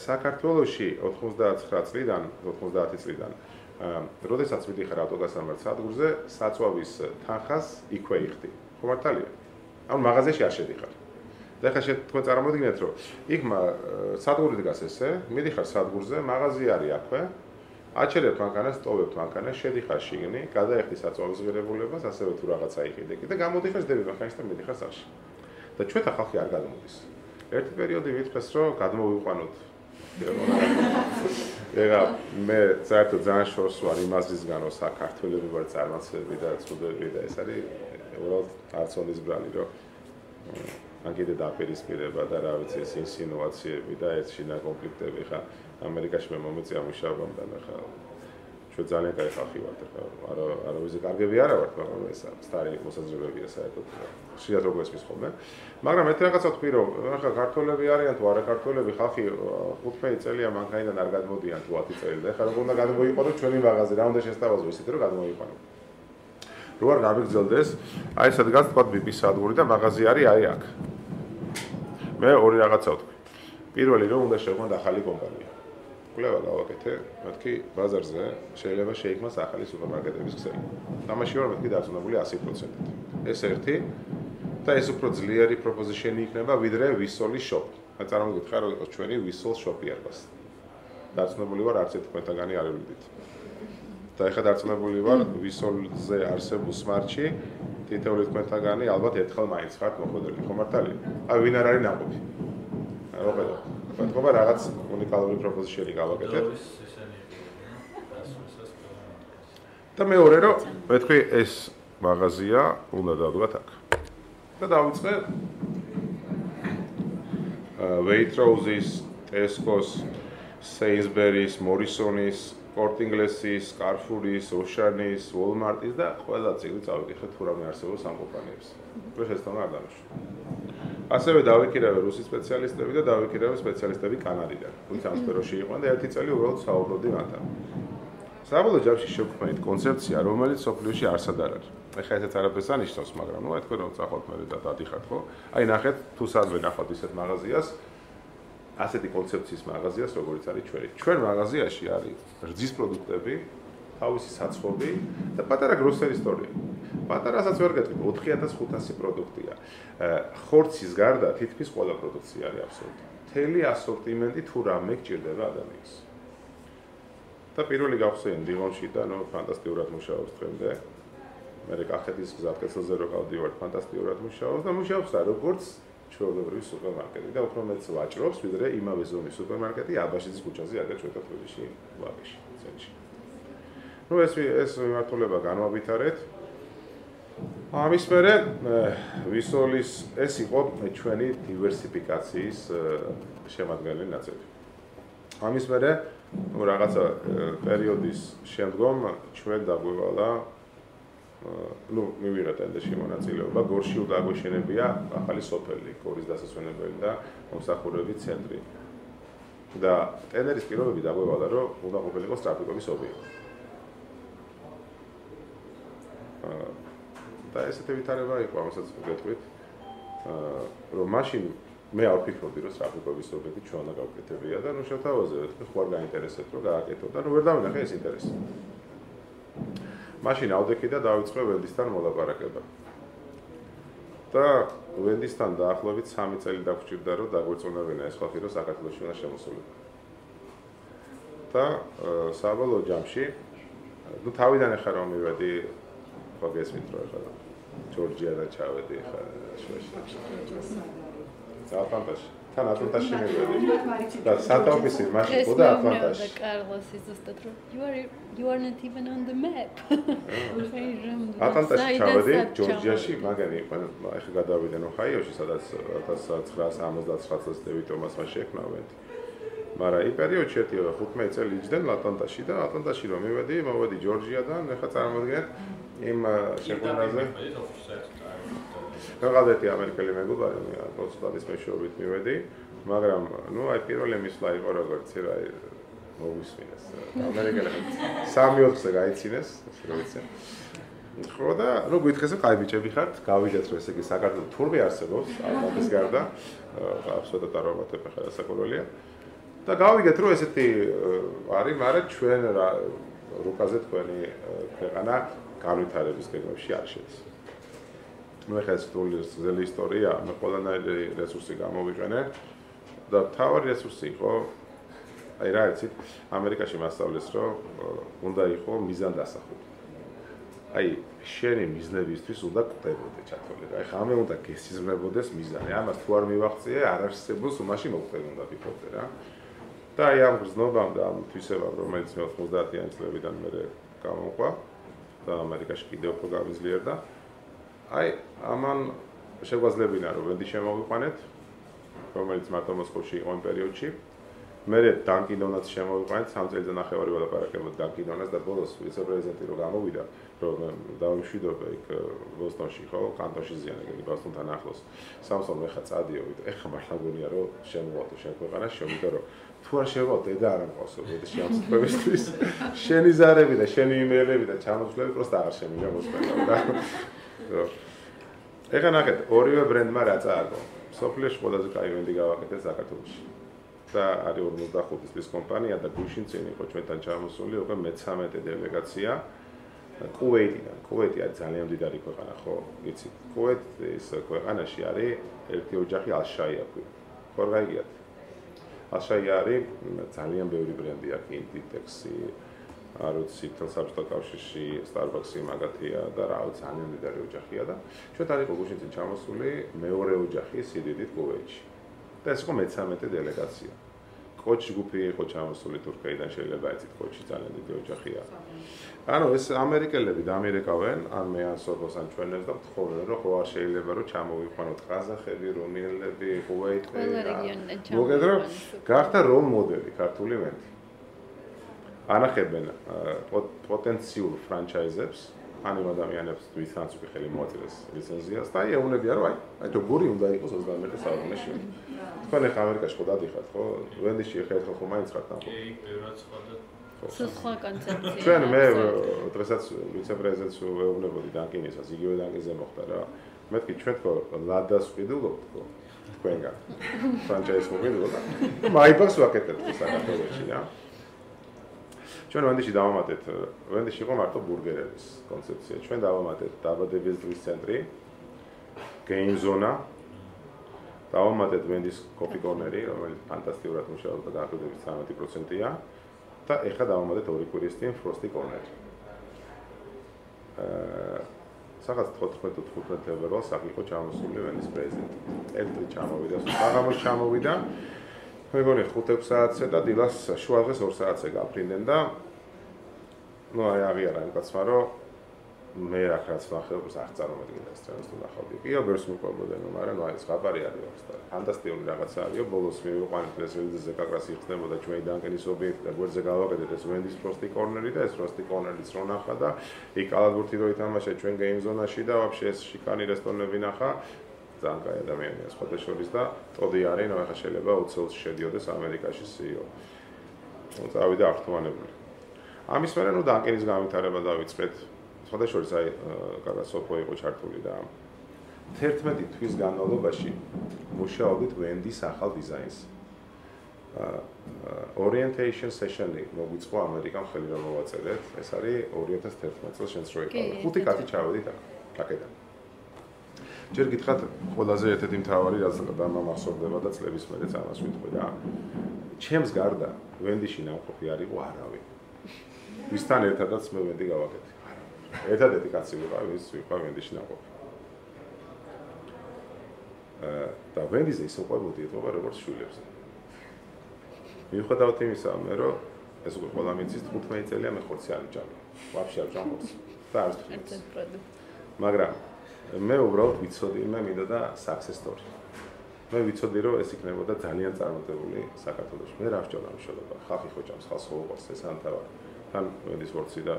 საქართველოში 99 წლიდან, 90 წლიდან, როდესაც მიდიხარ ავტოგასამართ სადგურზე, საწვავის თანხას იქვე იხდი. ხო მართალია? ანუ მაღაზიაში არ შედიხარ. და ახლა თქვენ წარმოვიდგინეთ, რომ იქ სადგური დგას ესე, მიდიხარ სადგურზე, მაღაზია არის აქვე, აჩერებთ მანქანას, სტოვებთ მანქანას, შედიხარ შიგნი, გადაეხდი საწვავის ღირებულებას, ასევე თუ რაღაცა იყიდე და გამოდიხარ ძდები მანქანაში და მიდიხარ სახში. და ჩვენთან ხალხი არ გადმოდის. ერთი პერიოდი მითხრეს, რომ გადმოვიყვანოთ. ეხლა მე საერთოდ ძალიან შორს ვარ იმასისგან, რომ საქართველები ვარ წარმაცები და წვდები და ეს არის უბრალოდ არცონის ბრალი, რომ ან კიდე დაპირისპირება და რა ვიცი ეს ინსინუაციები და ეს შინა კონფლიქტები ხა ამერიკაში მე მომეწია მუშაობამდე ხა ჩვენ ძალიან კაი ხალხი ვართ ხა არა ვიზე კარგები არა ვართ მაგრამ ეს სტარი მოსაზრებებია საერთოდ შეიძლება როგორ ესმის ხოლმე მაგრამ ერთი რაღაცა თქვი რომ ხა ქართველები არიან თუ არა ქართველები ხალხი 15 წელია მანქანიდან არ გადმოდიან თუ 10 წელი და ხა როგორ უნდა გადმოიყვანოთ ჩვენი მაღაზია რა უნდა შესთავაზო ისეთი რომ გადმოიყვანოთ რო არ გამიგრძელდეს აი სადღაც თქვა BP სადგური და მაღაზია არის აი აქ მე ორი რაღაცა ვთქვი პირველი რომ უნდა შევქმნათ ახალი კომპანია კვლევა გავაკეთე მეთქი ბაზარზე შეიძლება შეიქმნას ახალი სუპერმარკეტების ქსელი თამაში ვარ მეთქი დარწმუნებული 100%-ით ეს ერთი და ეს უფრო ძლიერი პროპოზიშენი იქნება ვიდრე ვისოლის შოპი მე წარმოგიდგენთ რომ ჩვენი ვისოლ შოპი არის დარწმუნებული ვარ არც ერთ თქვენთაგანი არ ვლიდით და ეხლა დარწმუნებული ვარ ვისოლზე არსებულ სმარტში თითოეული თქვენთაგანი ალბათ ერთხელ მაინც ხართ მოხდილი, ხო მართალია? აი ვინ არ არის ნაყოფი? მოკლედ. თქვა რაღაც უნიკალური პროპოზიციები გავაკეთეთ. და მეორე რომ მეთქვი ეს მაღაზია უნდა დავდგათ აქ. და დავიწყე Waitrose-ის, Tesco-ის, Sainsbury's, Morrison-ის, Sport Inglés-ის, Carrefour-ის, Ocean-ის, Walmart-ის და ყველა წიგნი წავიკითხე თუ რამე არსებობს ამ კომპანიებს. ეს ესთანა არ დამიშვა. ასევე დავიქირავე რუსი სპეციალისტები და დავიქირავე სპეციალისტები კანადიდან. ვინც ამ სფეროში იყვნენ და ერთი წელი უბრალოდ საუბრობდი მათთან. საბოლოო ჯამში შევქმნით კონცეფცია, რომელიც სოფლიოში არსად არ არის. ეხლა ესეც არაფერს ანიშნავს, მაგრამ ნუ თქვენ რომ წახვალთ მე და დადიხართ, ხო? აი ნახეთ, თუ სადმე ნახავთ ისეთ მაღაზიას, ასეთი კონცეფციის მაღაზიას, როგორც არის ჩვენი. ჩვენ მაღაზიაში არის რძის პროდუქტები, თავისი საცხობი და პატარა გროსერი სტორია. პატარასაც ვერ გეტყვი, 4500 პროდუქტია. ხორცის გარდა თითქმის ყველა პროდუქცია არის აბსოლუტურად. მთელი ასორტიმენტი თუ რამე გჭირდება ადამიანს. და პირველი გავხსენე დიღონში და ნუ ფანტასტიკურად მუშაობს დღემდე. მე კახეთის გზატკეცილზე რო გავდივარ, ფანტასტიკურად მუშაობს და მუშაობს რა, როგორც ჩვეულებრივი სუპერმარკეტი და უფრო მეც ვაჭრობს, ვიდრე იმავე ზონის სუპერმარკეტი აბაშიძის ქუჩაზე, აქ ჩვენთან თბილისში, ვაკეში, ცენტრში. ნუ ეს მიმართულება განვავითარეთ. ამის მერე ვისოლის ეს იყო ჩვენი დივერსიფიკაციის შემადგენელი ნაწილი. ამის მერე ნუ რაღაცა პერიოდის შემდგომ ჩვენ დაგვევალა ნუ მივიღეთ ენდეში მონაწილეობა, გორში უნდა აგვეშენებია ახალი სოფელი, გორის დასასვენებელი და მომსახურების ცენტრი. და ტენდერის პირობები დაგვევალა, რომ უნდა ყოფილიყო ტრაფიკობის ობიექტი. და ესეთი ვითარება იყო, ამასაც გეტყვით, რომ მაშინ მე არ ვფიქრობდი, რომ ტრაფიკობის ობიექტი ჩვენ უნდა გავკეთებია და ნუ შევთავაზე, ხო არ გაინტერესებთ, რომ გააკეთო და ნუ ვერ დავინახე ეს ინტერესი. მაშინ ავდექი და დავიწყე ვენდისთან მოლაპარაკება. და ვენდისთან დაახლოებით 3 წელი დაგვჭირდა, რომ დაგვეწონებინა ეს ხალხი, რომ საქართველოში უნდა შემოსულიყო. და საბოლოო ჯამში, ნუ თავიდან ახლა რომ მივედი, ხო გესმით რომ ახლა ჯორჯიადან ჩავედი ახლა შვეიცარიაში. ატლანტაში. თან ატლანტაში მივედი. და სათაობისი მაშინ ხო და ატლანტაში. კარლოსი ზუსტად რომ you are not even on the map. ატლანტაში ჩავედი, ჯორჯიაში, მაგარი იყო, ახლა გადავიდენ ოჰაიოში, სადაც 1979 წელს დევიდ ტომასმა შექმნა ვენდი. მაგრამ იმ პერიოდში 15 წელი იჯდნენ ატლანტაში და ატლანტაში რომ მივედი, მოვედი ჯორჯიადან, ახლა წარმოგიდგენთ იმ შექმნაზე. რაღაცეთი ამერიკელი მეგობარი, კონსულტანტის მეშვეობით მივედი, მაგრამ ნუ აი პირველი მისვლა იყო როგორც რა მოვისმინეს. ამერიკელები 3-4-ზე გაიცინეს, ასე ვიცი. ხო და ნუ გითხეს რომ კაი ბიჭები ხართ, გავიდეთ რომ ესე იგი საქართველოს თურმე არსებობს, ალბათ გარდა, აბსოლუტურად არ ვამატებ ახლა საკურველია. და გავიგეთ რომ ესეთი არის, მაგრამ ჩვენ რუკაზე თქვენი ქვეყანა განვითარების გეგმებში არ შედის. ნუ ახლა ეს ძველი ისტორია, მე ყველანაირი რესურსი გამოვიყენე და თავი რესურსი იყო აი რა იცით, ამერიკაში მასწავლეს რომ უნდა იყო მიზანდასახული. აი შენი მიზნებისთვის უნდა კვდებოდე ჩათვლილი. აი ხა ამე უნდა გესიზმრებოდეს მიზანი. ამას თუ არ მივახციე, არ არსებობს უმაში მოკვდები უნდა ვიქობდე რა. და აი ამ გზნობამ და ამ თვისებამ, რომელიც 90-იანი წლებიდან მერე გამოყვა და ამერიკაში კიდევ უფრო გამიძლიერდა. აი ამან შეგვაძლებინა რომ ვენდი შემოვიყვანეთ, რომელიც მარტო მოსკოვში იყო იმ პერიოდში. მერე დანკინდონაც შემოვიყვანეთ, 3 წელიწადნახევარი ველაპარაკებოდ დანკინდონას და ბოლოს ვიცე-პრეზიდენტი რომ გამოვიდა, რომ დავიმშვიდობ იქ ბოსტონში ხო, კანტონში ზიანებელი ბოსტონთან ახლოს. სამსონ ეხა წადიო, ეხა მართლა გონია რომ შემოვატო შენ ქვეყანაში, შევიდო რომ თუ არ შევავ დედა არ ამყავსო და შემწყვეტისთვის შენი ზარები და შენი იმეილები და ჩამოშლები პროსტა აღარ შემიგა მოსწრება. ეხა ნახეთ, ორივე ბრენდმა რა წააგო. სოფლიოში ყველაზე კაი ვენდი გავაკეთეთ საქართველოში. და არის 45 წლის კომპანია და გუშინ წინ იყო ჩვენთან ჩამოსული უკვე მე-13 დელეგაცია კუვეიტიდან. კუვეიტი არის ძალიან მდიდარი ქვეყანა, ხო? იცით, კუვეიტის ქვეყანაში არის ერთი ოჯახი ალ-შაია ქვია. ხო არ გაიგიათ? ალ-შაია არის ძალიან ბევრი ბრენდი აქვს, ინდიტექსი, არ ვიცი, თელსაბჭოთა კავშირში Starbucks-ი მაგათია და რაღაც ძალიან მდიდარი ოჯახია და ჩვენ თან იყო გუშინ წინ ჩამოსული მეორე ოჯახი სიდიდით კუვეითში. და ეს იყო მე-13 დელეგაცია. კოჩ ჯგუფი იყო ჩამოსული თურქეთიდან, შეიძლება იცით, კოჩი ძალიან დიდი ოჯახია. ანუ ეს ამერიკელები დამირეკავენ, ან მე ან სოფოს ან ჩვენებს და თხოვენ, რომ ხო არ შეიძლება რომ ჩამოვიყვანოთ ყაზახები, რომიელები, კუვეითები. ყველა რეგიონიდან ჩამოვიყვანოთ. მოგეთ რომ გახდა როლ მოდელი ქართული ვენდი. ანახებენ პოტენციურ ფრანჩაიზებს, ან იმ ადამიანებს, ვისაც უკვე ხელი მოაწეს ლიცენზიას და აი ეუბნებიან, რომ აი როგორი უნდა იყოს 21 საუკუნეში. თქვენ ახლა ამერიკაში ხო დადიხართ, ხო? ვენდიში ხერხელ ხომ მაინც ხართ ამ. კი, ბევრად სხვა და სხვა კონცეფცია. ჩვენ მე დღესაც ვიცე-პრეზიდენტს ვეუბნებოდი დანკინისას, იგივე დანკინზე მოხდა რა. მეთქი ჩვენ თქო ლადას ვყიდულობთ თქო. თქვენგან. ფრანჩაიზს მოვიდულობთ. მაიბაქს ვაკეთებთ საქართველოში რა. ჩვენ ვენდიში დავამატეთ, ვენდიში იყო მარტო ბურგერების კონცეფცია. ჩვენ დავამატეთ დაბადების დღის ცენტრი, გეიმ ზონა, დავამატეთ ვენდის კოფი კორნერი, რომელიც ფანტასტიკურად მუშაობს და გაყიდვების 13%-ია და ეხლა დავამატეთ ორი კვირისწინ ფროსტი კორნერი. სახაც 14-15 თებერვალს აქ იყო ჩამოსული ვენდის პრეზიდენტი. ერთი ჩამოვიდა, საღამოს ჩამოვიდა. მეგონი 5-6 საათზე და დილას შუადღეს 2 საათზე გაფრინდნენ და ნუ აი აღიარა იმ კაცმა რომ მე აქ რაც ვახებ არ წარმოვიდგინე ეს ჩვენს თუ ნახავდი. კიო ბერს მიყვებოდნენ, მაგრამ ნუ აი ზღაპარი არის და ფანტასტიკური რაღაცა არის. ბოლოს მივიყვანეთ პრეზიდენტზე კაკრასი ხდებოდა ჩვენი დანკენის ობიექტი და გვერდზე გავაკეთეთ ეს ვენდის ფროსტი კორნერი და ეს ფროსტი კორნერიც რო ნახა და იქ კალათბურთი რო ითამაშა ჩვენ გეიმ ზონაში და ვაფშე ეს შიკანი რესტორნები ნახა. ძალიან კაი ადამიანია სხვათა შორის და ტოდი არის, ნუ ახლა შეიძლება 20 წელს შედიოდეს ამერიკაში CEO. ნუ წავიდა ართმანებული. ამის მერე ნუ დანკენის განვითარება დავიწყეთ. სხვათა შორის აი კაკასოფო იყო ჩართული და 11 თვის განმავლობაში მუშაობდით ვენდის ახალ დიზაინს. Orientation session-ი მოგვიწყო ამერიკამ ხელი რომ მოვაწერეთ. ეს არის 2011 წელს შენს რო იყავი. 5 კაცი ჩავედით აქედან. ჯერ გითხრათ ყველაზე ერთ-ერთი მთავარი რაც დამამახსოვრდება და წლების მერეც ამას ვიტყვი რა. ჩემს გარდა ვენდიში ნამყოფი არ იყო არავინ. ვისთან ერთადაც მე ვენდი გავაკეთე. ერთადერთი კაცი ვიყავ, ვის ვიყავ ვენდიში ნამყოფი. და ვენდიზე ის უყვებოდი ეთქობა როგორც შვილებზე. მიუხედავად იმისა, მე რომ ეს უკვე ყველა მიცის 15 წელია მე ხორცი არ ვიჭამე. ვაფშე არ ვჭამ ხორცს. და არ ვჭამ. მაგრამ მე უბრალოდ ვიცოდი, მე მინდოდა success story. მე ვიცოდი, რომ ეს იქნებოდა ძალიან წარმატებული საქართველოში. მე რა ვჭამ ამშობლობა. ხალხი ხო ჭამს, ხალხს უყვარს ეს ანთავარ. თან ვენდის ხორცი და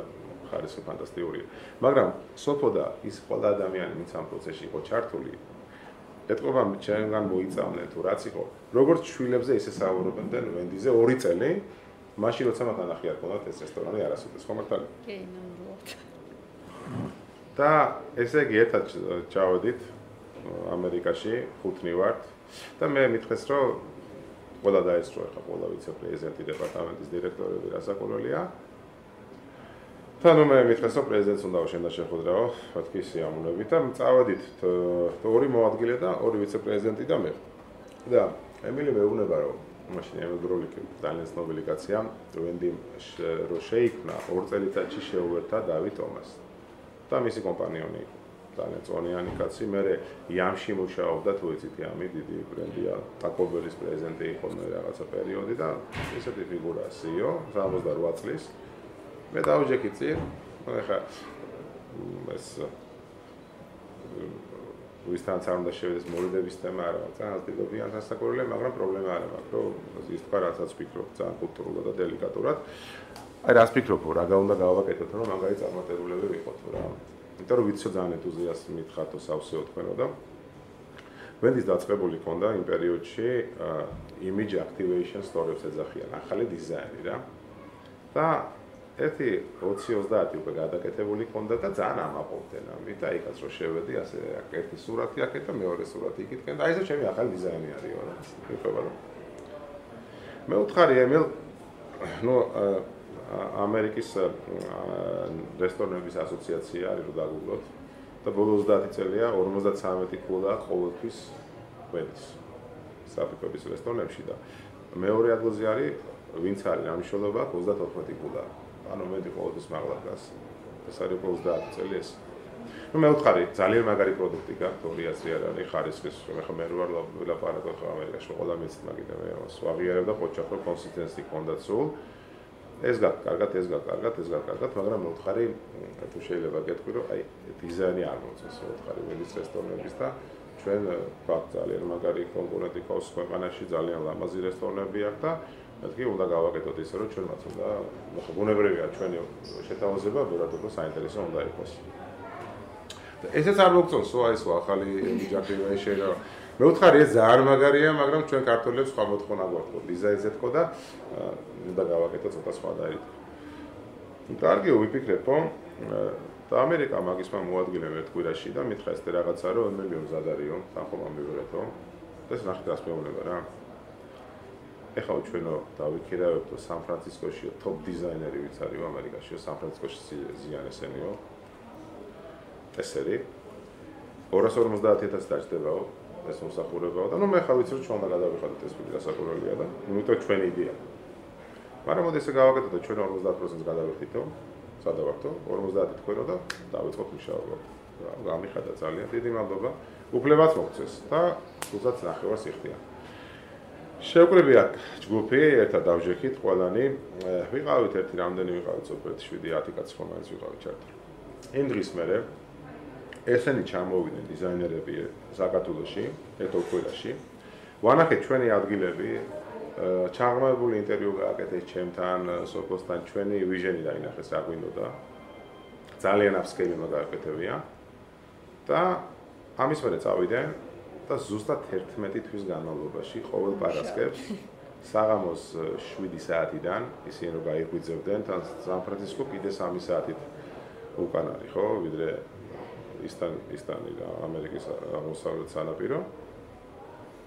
ხარისხი ფანტასტიკურია. მაგრამ სოფო და ის ყველა ადამიანი, ვინც ამ პროცესში იყო ჩართული, ეთქობა ჩემგან მოიწამნენ თუ რაც იყო. როგორც შვილებზე ისე საუბრობდნენ ვენდიზე 2 წელი, მაშინ როცა მათ ნახი არ ქონდათ ეს რესტორანი არასოდეს ხო მართალი? კი, ნამდვილად. და ესე იგი ერთად ჩავედით ამერიკაში, 5 ვართ და მე მითხეს რომ ყველა დაესწრო ახლა ყველა ვიცე-პრეზიდენტი დეპარტამენტის დირექტორები რასაკვირველია. და ნუ მე მითხეს რომ პრეზიდენტს უნდა შენდა შეხვედრაო, მათი სიამოვნებით და წავედით 2 მოადგილე და 2 ვიცე-პრეზიდენტი და მე. და ემილი მეუბნება რომ მაშინ ემიგროლიკი ძალიან ცნობილი კაცია, ვენდი რო შეიქმნა 2 წელიწადში შეუერთდა დავით ომას. და მისი კომპანიონი ძალიან წონიანი კაცი, მე იამში მუშაობდა, თუ იცით, იამი დიდი ბრენდია, ტაკობელის პრეზიდენტი იყო მე რაღაცა პერიოდი და ესეთი ფიგურაა CEO 68 წლის. მე დავჯექი წინ, ეხლა ეს ვისთანაც არ უნდა შევიდეს მორიდების თემა არა, ძალიან დიდობიან დასაკვირველი, მაგრამ პრობლემა არა მაქვს, რომ ის თქვა რასაც ვფიქრობ, ძალიან კულტურულად და დელიკატურად. აი რას ფიქრობ, რა უნდა გავაკეთოთ, რომ მაგარი წარმატებულები ვიყოთ რა. იმიტომ რომ ვიცი ძალიან ენთუზიასტი ხართ სავსეო თქვენო და ვენდის დაწყებული ქონდა იმ პერიოდში image activation story-ებს ეძახიან, ახალი დიზაინი რა. და ერთი 20-30 უკვე გადაკეთებული ქონდა და ძალიან ამაყობდნენ ამით და იქაც რო შევედი, ასე ერთი სურათი აქეთ და მეორე სურათი იქითკენ და აი ეს ჩემი ახალი დიზაინი არისო რა. ვიყობა რა. მე ვთხარი ემილ, ნუ ამერიკის რესტორნების ასოციაცია არის რო დაგუგლოთ და ბოლოს 30 წელია 53 ქულა ყოველთვის ვენდის საფრთხების რესტორნებში და მეორე ადგილზე არის ვინც არის ამშოლობა 34 ქულა ანუ მეტი ყოველთვის მაღლაკას. ეს არის 30 წელი ეს. Ну მეუთხარი ძალიან მაგარი პროდუქტი გაქვთ, ორი აზრი არ არის ხარისხის, ხომ მე ვარ ვილაპარაკო ხო ამერიკაში, ყველა მეც მაგით მე ვაღიარებ და ყოჩახო კონსისტენსი ქონდა სულ. ეს გაქვთ კარგად, ეს გაქვთ კარგად, ეს გაქვთ კარგად, მაგრამ მეუთხარი თუ შეიძლება გეტყვი, რომ აი დიზაინი არ მოწონს, მეუთხარი ველის რესტორნების და ჩვენ გვაქვს ძალიან მაგარი კონკურენტი ყავს ქვეყანაში, ძალიან ლამაზი რესტორნები აქვს და მეთქი უნდა გავაკეთოთ ისე, რომ ჩვენმაც უნდა ბუნებრივია ჩვენი შეთავაზება, ბევრად უფრო საინტერესო უნდა იყოს. ესეც არ მოგწონსო აი ეს ახალი ეჯაკი შეიძლება მე ვთხარი ეს ძალიან მაგარია მაგრამ ჩვენ ქართველებს სხვა მოთხოვნა გვაქვს დიზაინზე თქო და უნდა გავაკეთო ცოტა სხვადასხვა. კარგი ვიფიქრებო და ამერიკა მაგის მოადგილე ერთ კვირაში და მითხრა ეს რაღაცა რომ 1 მილიონს ადარიო თანხომ ამბებრეთო და ეს ნახეთ რას მეუბნება რა. ეხლა ჩვენო დავიქირავებთ სან-ფრანცისკოში ტოპ დიზაინერი ვიც არის ამერიკაში სან-ფრანცისკოში ზიანესენიო ეს არის 250,000 დაჭდებაო ეს მოსახურებაო და ნუ მე ხა ვიცი რომ ჩვენ უნდა გადავიხადოთ ეს ფული გასაკურველია და იმიტომ ჩვენი იდეა. მაგრამ მოდი ესე გავაკეთოთ და ჩვენ 50%-ს გადავიხდითო, სადავართო 50 თქვენო და დავიწყოთ მუშაობა. გამიხადა ძალიან დიდი მადლობა. უფლებაც მოგწეს და თუსაც ნახევარს იხდია. შევკრები აქ ჯგუფი ერთად დავჟექით ყველანი. ვიყავით ერთი რამდენი ვიყავით სოფელში 7-10 კაცი ხომ მაინც ვიყავით ჩართული. იმ დღის მერე ესენი ჩამოვიდნენ დიზაინერები საქართველოში, ეთოქვილაში. ვანახეთ ჩვენი ადგილები, ჩაღრმავებული ინტერვიუ გააკეთეს ჩემთან, სოფოსთან, ჩვენი ვიჟენი დაინახეს რა გვინდოდა. ძალიან აფსკეილი მაგააკეთებია. და ამის მერე წავიდნენ და ზუსტად 11 თვის განმავლობაში ყოველ პარასკევს საღამოს 7 საათიდან ისინი რომ გაიღვიძებდნენ თან სან-ფრანცისკო კიდე 3 საათით უკან არის ხო, ვიდრე ისტანი და ამერიკის აღმოსავლეთ სანაპირო.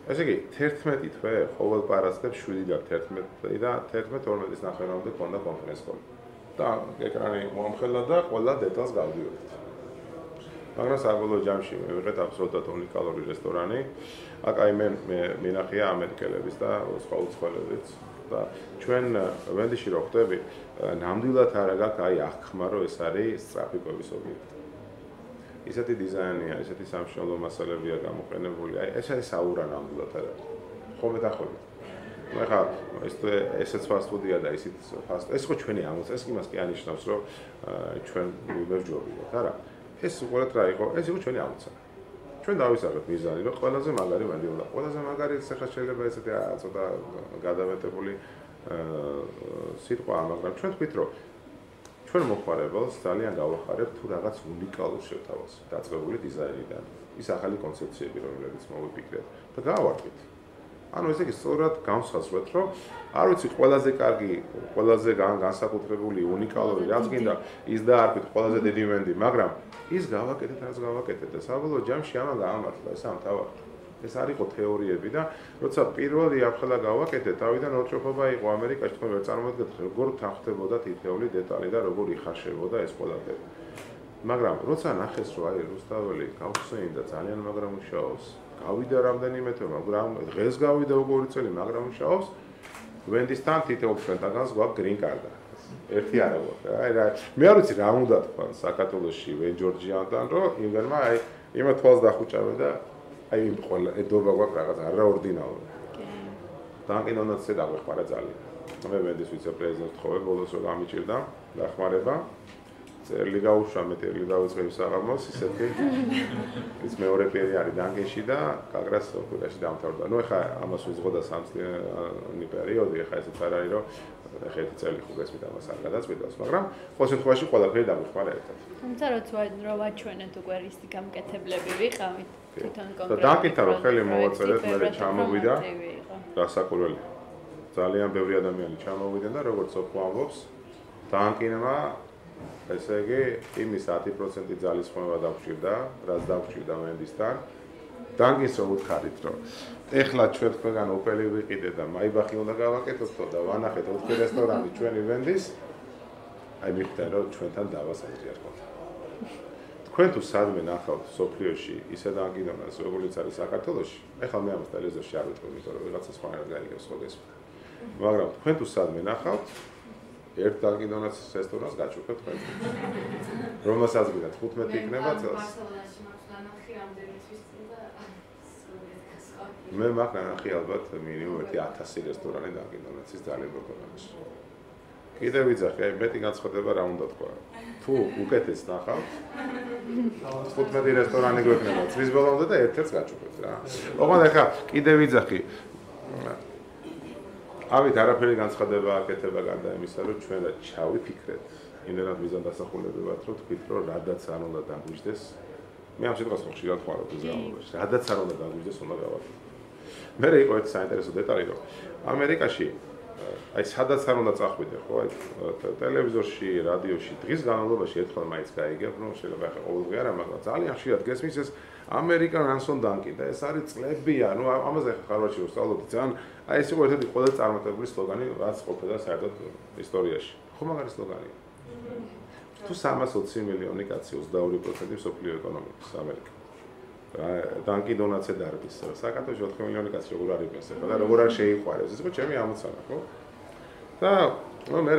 ესე იგი 11 თვე ყოველ პარასკევს 7-დან 11 და 11-12-ის ნახევარამდე ქონდა კონფერენცი. და ეკრანი მომხელა და ყველა დეტალს გავდივერთ. მაგრამ საბოლოო ჯამში მე ვიღეთ აბსოლუტურად უნიკალური რესტორანი. აქ აი მე მინახია ამერიკელების და სხვა უცხოელებიც და ჩვენ ვენდიში რო ხვდები, ნამდვილად არა გაქვს აი აღქმა რომ ეს არის სტრაფიკობის ობიექტი. ისეთი დიზაინია, ისეთი სამშენებლო მასალებია გამოყენებული. აი ეს არის საურა ნამდვილად არა. ხომ ეთახოვით. მე ხა ესეც ფასტფუდია და ისიც ფასტ. ეს ხო ჩვენი ამოწ, ეს იმას კი ანიშნავს, რომ ჩვენ მივებჯობილოთ, არა? ეს უყურეთ რა იყო, ეს იყო ჩვენი ამოწა. ჩვენ დავისახეთ მიზანი, რომ ყველაზე მაგარი ვენდი უნდა. ყველაზე მაგარი ხა შეიძლება ესეთი ცოტა გადამეტებული სიტყვა, მაგრამ ჩვენ თქვით, რომ ჩვენ მოხარებელს ძალიან გავახარებთ თუ რაღაც უნიკალურ შევთავაზ დაწყებული დიზაინიდან. ის ახალი კონცეფციები, რომლებიც მოვიფიქრეთ და გავარკვით. ანუ ესე იგი სწორად განსაზღვრეთ, რომ არ ვიცი ყველაზე კარგი, ყველაზე განსაკუთრებული, უნიკალური რაც გინდა, ის დაარქვით ყველაზე დიდი ვენდი, მაგრამ ის გავაკეთეთ, რაც გავაკეთეთ და საბოლოო ჯამში ამან გაამართლა ეს ამთავარ. ეს არისო თეორიები და როცა პირველი ახლა გავაკეთეთ, თავიდან ოჭოფობა იყო ამერიკაში, თქვენ ვერ წარმოადგენთ, როგორ თანხდებოდა თითეული დეტალი და როგორ იხაშებოდა ეს ყველაფერი. მაგრამ როცა ნახეს, რომ აი რუსთაველი გავხსენდა ძალიან მაგრამ მუშაობს, გავიდა რამდენიმე თვე, მაგრამ დღეს გავიდა როგორი წელი, მაგრამ მუშაობს, ვენდისთან თითოეულ ჩვენთანაც გვაქვს green card. ერთი არა გვაქვს. აი რა, მე არ ვიცი რა უნდა თქვა საქართველოში ვენ ჯორჯიანთან, რომ იმერმა აი იმათ თვალს დახუჭავენ და აი ყველა ედობა გვაქვს რაღაც არაორდინალური. დაანკინონაც დაგვეხმარა ძალიან. მე ვენდის ვიცე-პრეზიდენტ ხოვე ბოლოს რომ გამიჭირდა დახმარება. წერილი გაუშვა, მე წერილი დავიწყე საღამოს, ისეთი ის მეორე პერი არის დანგეში და კაგრას ოკუპაციაში დამთავრდა. ნუ ეხა ამას ვიზღო და სამწლიანი პერიოდი, ეხა ესეც არ არის რომ ეხა ერთი წელი ხო გესმით ამას არ გადაწყვიტავს, მაგრამ ყოველ შემთხვევაში ყველაფერი დაგვეხმარა ერთად. თუმცა როცა ვაჩვენეთ უკვე ისი გამკეთებლები ვიყავით, თვითონ კონკრეტულად. და დაკითხა რომ ხელი მოვაწერეთ, მე ჩამოვიდა გასაკურველი. ძალიან ბევრი ადამიანი ჩამოვიდნენ და როგორც ოქო ამბობს, დაანკინმა ესე იგი იმის 10% ძალისხმევა დაგვჭირდა, რაც დაგვჭირდა ვენდისთან. დანგის რომ უთხარით, რომ ეხლა ჩვენ თქვენგან ოპელი ვიყიდეთ და მაიბახი უნდა გავაკეთოთ და ვანახეთ 4 რესტორანი ჩვენი ვენდის, აი მიხვდენ რომ ჩვენთან დავასაჯი არ ხონდა. თქვენ თუ სადმე ნახავთ სოფლიოში ისე დაანგინონას, როგორც არის საქართველოში, ეხლა მე ამას ტელევიზორში არ ვიტყვი, იმიტომ რომ რაღაცა სხვა არ გაიგებს ხოლმე. მაგრამ თქვენ თუ სადმე ნახავთ ერთ დაკიდონაც რესტორანს გაჩუქებთ თქვენ. რომელსაც გინდათ 15 იქნება წელს. მე მაქვს ნახი ალბათ მინიმუმ 1000 რესტორანი დაკიდონაცის ძალიან პროგრამაში. კიდევ ვიძახი, აი მეტი განცხადება რა უნდა თქვა. თუ უკეთეს ნახავთ 15 რესტორანი გვექნება წლის ბოლომდე და ერთ-ერთს გაჩუქებთ რა. ოღონდ ახლა კიდევ ვიძახი ავით არაფერი განცხადება აკეთება გარდა იმისა, რომ ჩვენ რა ჩავიფიქრეთ, იმდენად მიზანდასახულები ვართ, რომ თქვით, რომ რადაც არ უნდა დაგვიждდეს. მე ამ შემთხვევაში ხშირად ვხმარობ ეს გამოვაში. რადაც არ უნდა დაგვიждდეს, უნდა გავაკეთოთ. მე იყო ერთი საინტერესო დეტალი, რომ ამერიკაში აი სადაც არ უნდა წახვიდე, ხო, აი ტელევიზორში, რადიოში დღის განმავლობაში ერთხელ მაინც გაიგებ, რომ შეიძლება ახლა ყოველდღე არა, მაგრამ ძალიან ხშირად გესმის ეს American Ransom Donkey და ეს არის წლებია, ну ამაზე ახლა ხარვარდში რომ სწავლობთ, ძალიან აი ეს იყო ერთ-ერთი ყველაზე წარმატებული სლოგანი, რაც ყოფილა საერთოდ ისტორიაში. ხო მაგარი სლოგანია. თუ 320 მილიონი კაცი 22% მსოფლიო ეკონომიკის ამერიკა. Dunkin' Donuts-ზე დარგის. საქართველოში 4 მილიონი კაცი როგორ არის ეს და როგორ არ შეიყვარეს. ეს იყო ჩემი ამოცანა, ხო? და მე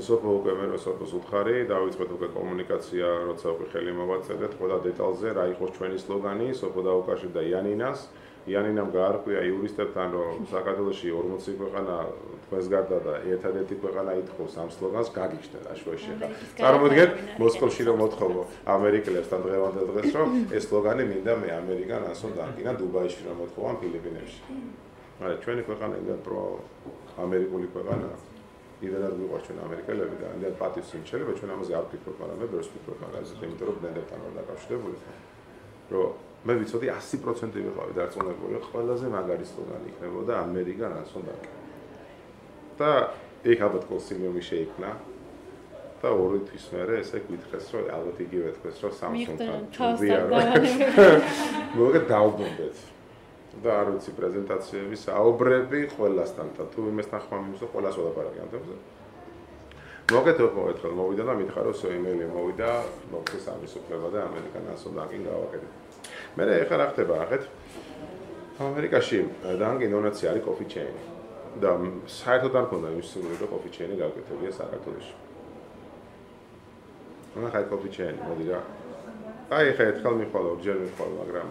სოფო უკვე მე სოფოს უთხარი, დავიწყეთ უკვე კომუნიკაცია, როცა უკვე ხელი მოვაწედეთ, ყველა დეტალზე რა იყო ჩვენი სლოგანი, სოფო დაუკავშირდა იანინას. იანინამ გაარკვია იურისტებთან, რომ საქართველოში 40 ქვეყანა თქვენს გარდა და ერთადერთი ქვეყანა ითხოვს ამ სლოგანს, გაგიჩნდა აშუაში ხა. წარმოგიდგენთ, მოსკოვში რომ მოთხოვო ამერიკელებსთან დღევანდელ დღეს, რომ ეს სლოგანი მინდა მე ამერიკან ასო დაკინა დუბაიში რომ მოთხოვან ფილიპინებში. მაგრამ ჩვენი ქვეყანა იმდენ პრო ამერიკული ქვეყანა, იმდენად გვიყვარს ჩვენ ამერიკელები და იმდენ პატივს იმჩელება, ჩვენ ამაზე არ ვფიქრობ, მაგრამ მე ბევრს ვფიქრობ მაგაზე, იმიტომ რომ ბრენდებთან ვარ დაკავშირებული, რომ მე ვიცოდი 100% ვიყავი დარწმუნებული, რომ ყველაზე მაგარი სლოგანი იქნებოდა ამერიკან ასო დაკინა. და იქ ალბათ კოსიმიუმი შეიქმნა და ორი თვის მერე ესე გითხეს, რომ ალბათ იგივე თქვეს, რომ Samsung-თან ჩუბია. მოგეთ დაუბრუნდეთ. და არ ვიცი პრეზენტაციები, საუბრები ყველასთან და თუ იმეს ნახვა მიმსო ყველას ვლაპარაკი ამ თემზე. მოგეთ ერთხელ მოვიდა და მითხარ, რომ იმეილი მოვიდა, მოგეს ამის უფლება და ამერიკან ასო დაკინ გავაკეთე. მე ეხლა რა ხდება ახეთ? ამერიკაში Dunkin' Donuts არის coffee chain. და საერთოდ არ მქონდა იმის სურვილი, რომ coffee chain-ი გავაკეთებია საქართველოში. ახლა coffee chain მოდი რა. აი ხა ერთხელ მიხვალ, ორჯერ მიხვალ, მაგრამ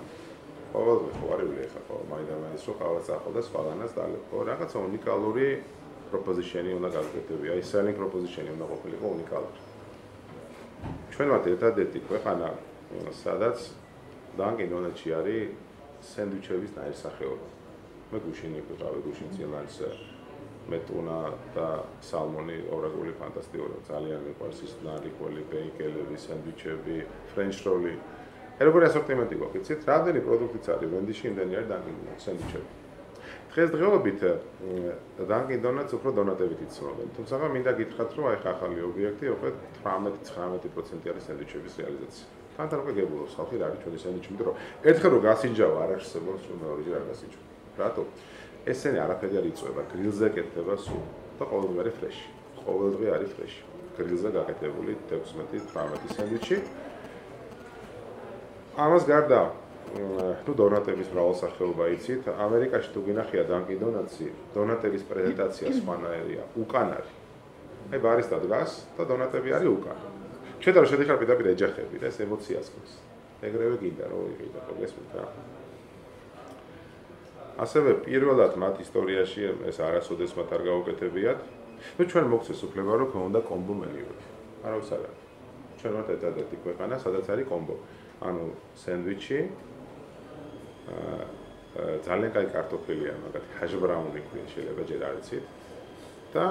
ყოველდღე ხო არ ვიყავ ახლა ხო მაინდა-მაინც რო ყავა წახო და სხვაგანაც დალებო. რაღაცა უნიკალური proposition-ი უნდა გავაკეთებია. აი selling proposition-ი უნდა ყოფილიყო უნიკალური. ჩვენ ვართ ერთადერთი ქვეყანა, სადაც Dunkin' Donuts-ი არის სენდვიჩების ნაირსახეობა. მე გუშინი ვიყავი, გუშინ წილანს მე ტუნა და სალმონი ორაგული ფანტასტიკური, ძალიან მიყვარს ის ნარიკველი, ბეიკელები, სენდვიჩები, ფრენჩ როლი. როგორი ასორტიმენტი გვაქვს, იცით? რამდენი პროდუქტიც არის ვენდიში, იმდენი არის Dunkin' Donuts სენდვიჩები. დღესდღეობით Dunkin' Donuts უფრო დონატებით იცნობენ. თუმცა მინდა გითხრათ, რომ აი ახალი ობიექტი უკვე 18-19% არის სენდვიჩების რეალიზაცია. თან უკვე გებულობს ხალხი რა არის ჩვენი სენდვიჩი, იმიტომ რომ ერთხელ რო გასინჯავა არ არსებობს, რომ მეორეჯერ არ გასინჯო. რატო? ესენი არაფერი არ იწვება, გრილზე კეთდება სულ და ყოველდღე არის ფრეში. ყოველდღე არის ფრეში. გრილზე გაკეთებული 16-18 სენდვიჩი. ამას გარდა თუ დონატების მრავალსახეობა იცით, ამერიკაში თუ გინახია Dunkin' Donuts-ი, დონატების პრეზენტაცია სხვანაირია, უკან არის. აი ბარისტა დგას და დონატები არის უკან. შედარ შედიხარ პირდაპირ ეჯახები და ეს ემოციას გქონს. ეგრევე გინდა რომ იყიდო გესმით რა. ასევე პირველად მათ ისტორიაში ეს არასოდეს მათ არ გაუკეთებიათ. ნუ ჩვენ მოგცეს უფლება რომ ქონდა კომბო მენიუები. არავის არ არის. ჩვენ ვართ ერთადერთი ქვეყანა, სადაც არის კომბო. ანუ სენდვიჩი ძალიან კაი კარტოფილია, მაგათი ჰაშ-ბრაუნი ქვია, შეიძლება ჯერ არ იცით. და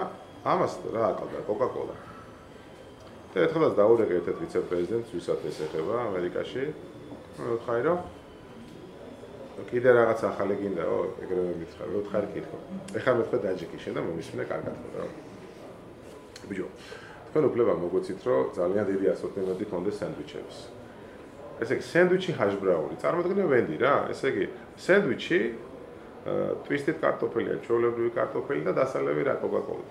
ამას რა აკალდა Coca-Cola. და ერთხელაც დაურეკე ერთ-ერთ ვიცე-პრეზიდენტს, ვისაც ეს ეხება ამერიკაში. ვთქვი რომ კიდე რაღაც ახალი გინდაო, ეგრევე მითხარ, ვთქვი კითხო. ეხლა მეთქვე დაჯიკი შენ და მომისმინე კარგად ხო რა. ბიჭო, თქვენ უფლება მოგვეცით, რომ ძალიან დიდი ასორტიმენტი გქონდეს სენდვიჩების. ესე იგი, სენდვიჩი ჰაშ-ბრაუნი, წარმოიდგინე ვენდი რა, ესე იგი, სენდვიჩი ტვისტედ კარტოფელია, ჩვეულებრივი კარტოფელი და დასალევი რა Coca-Cola.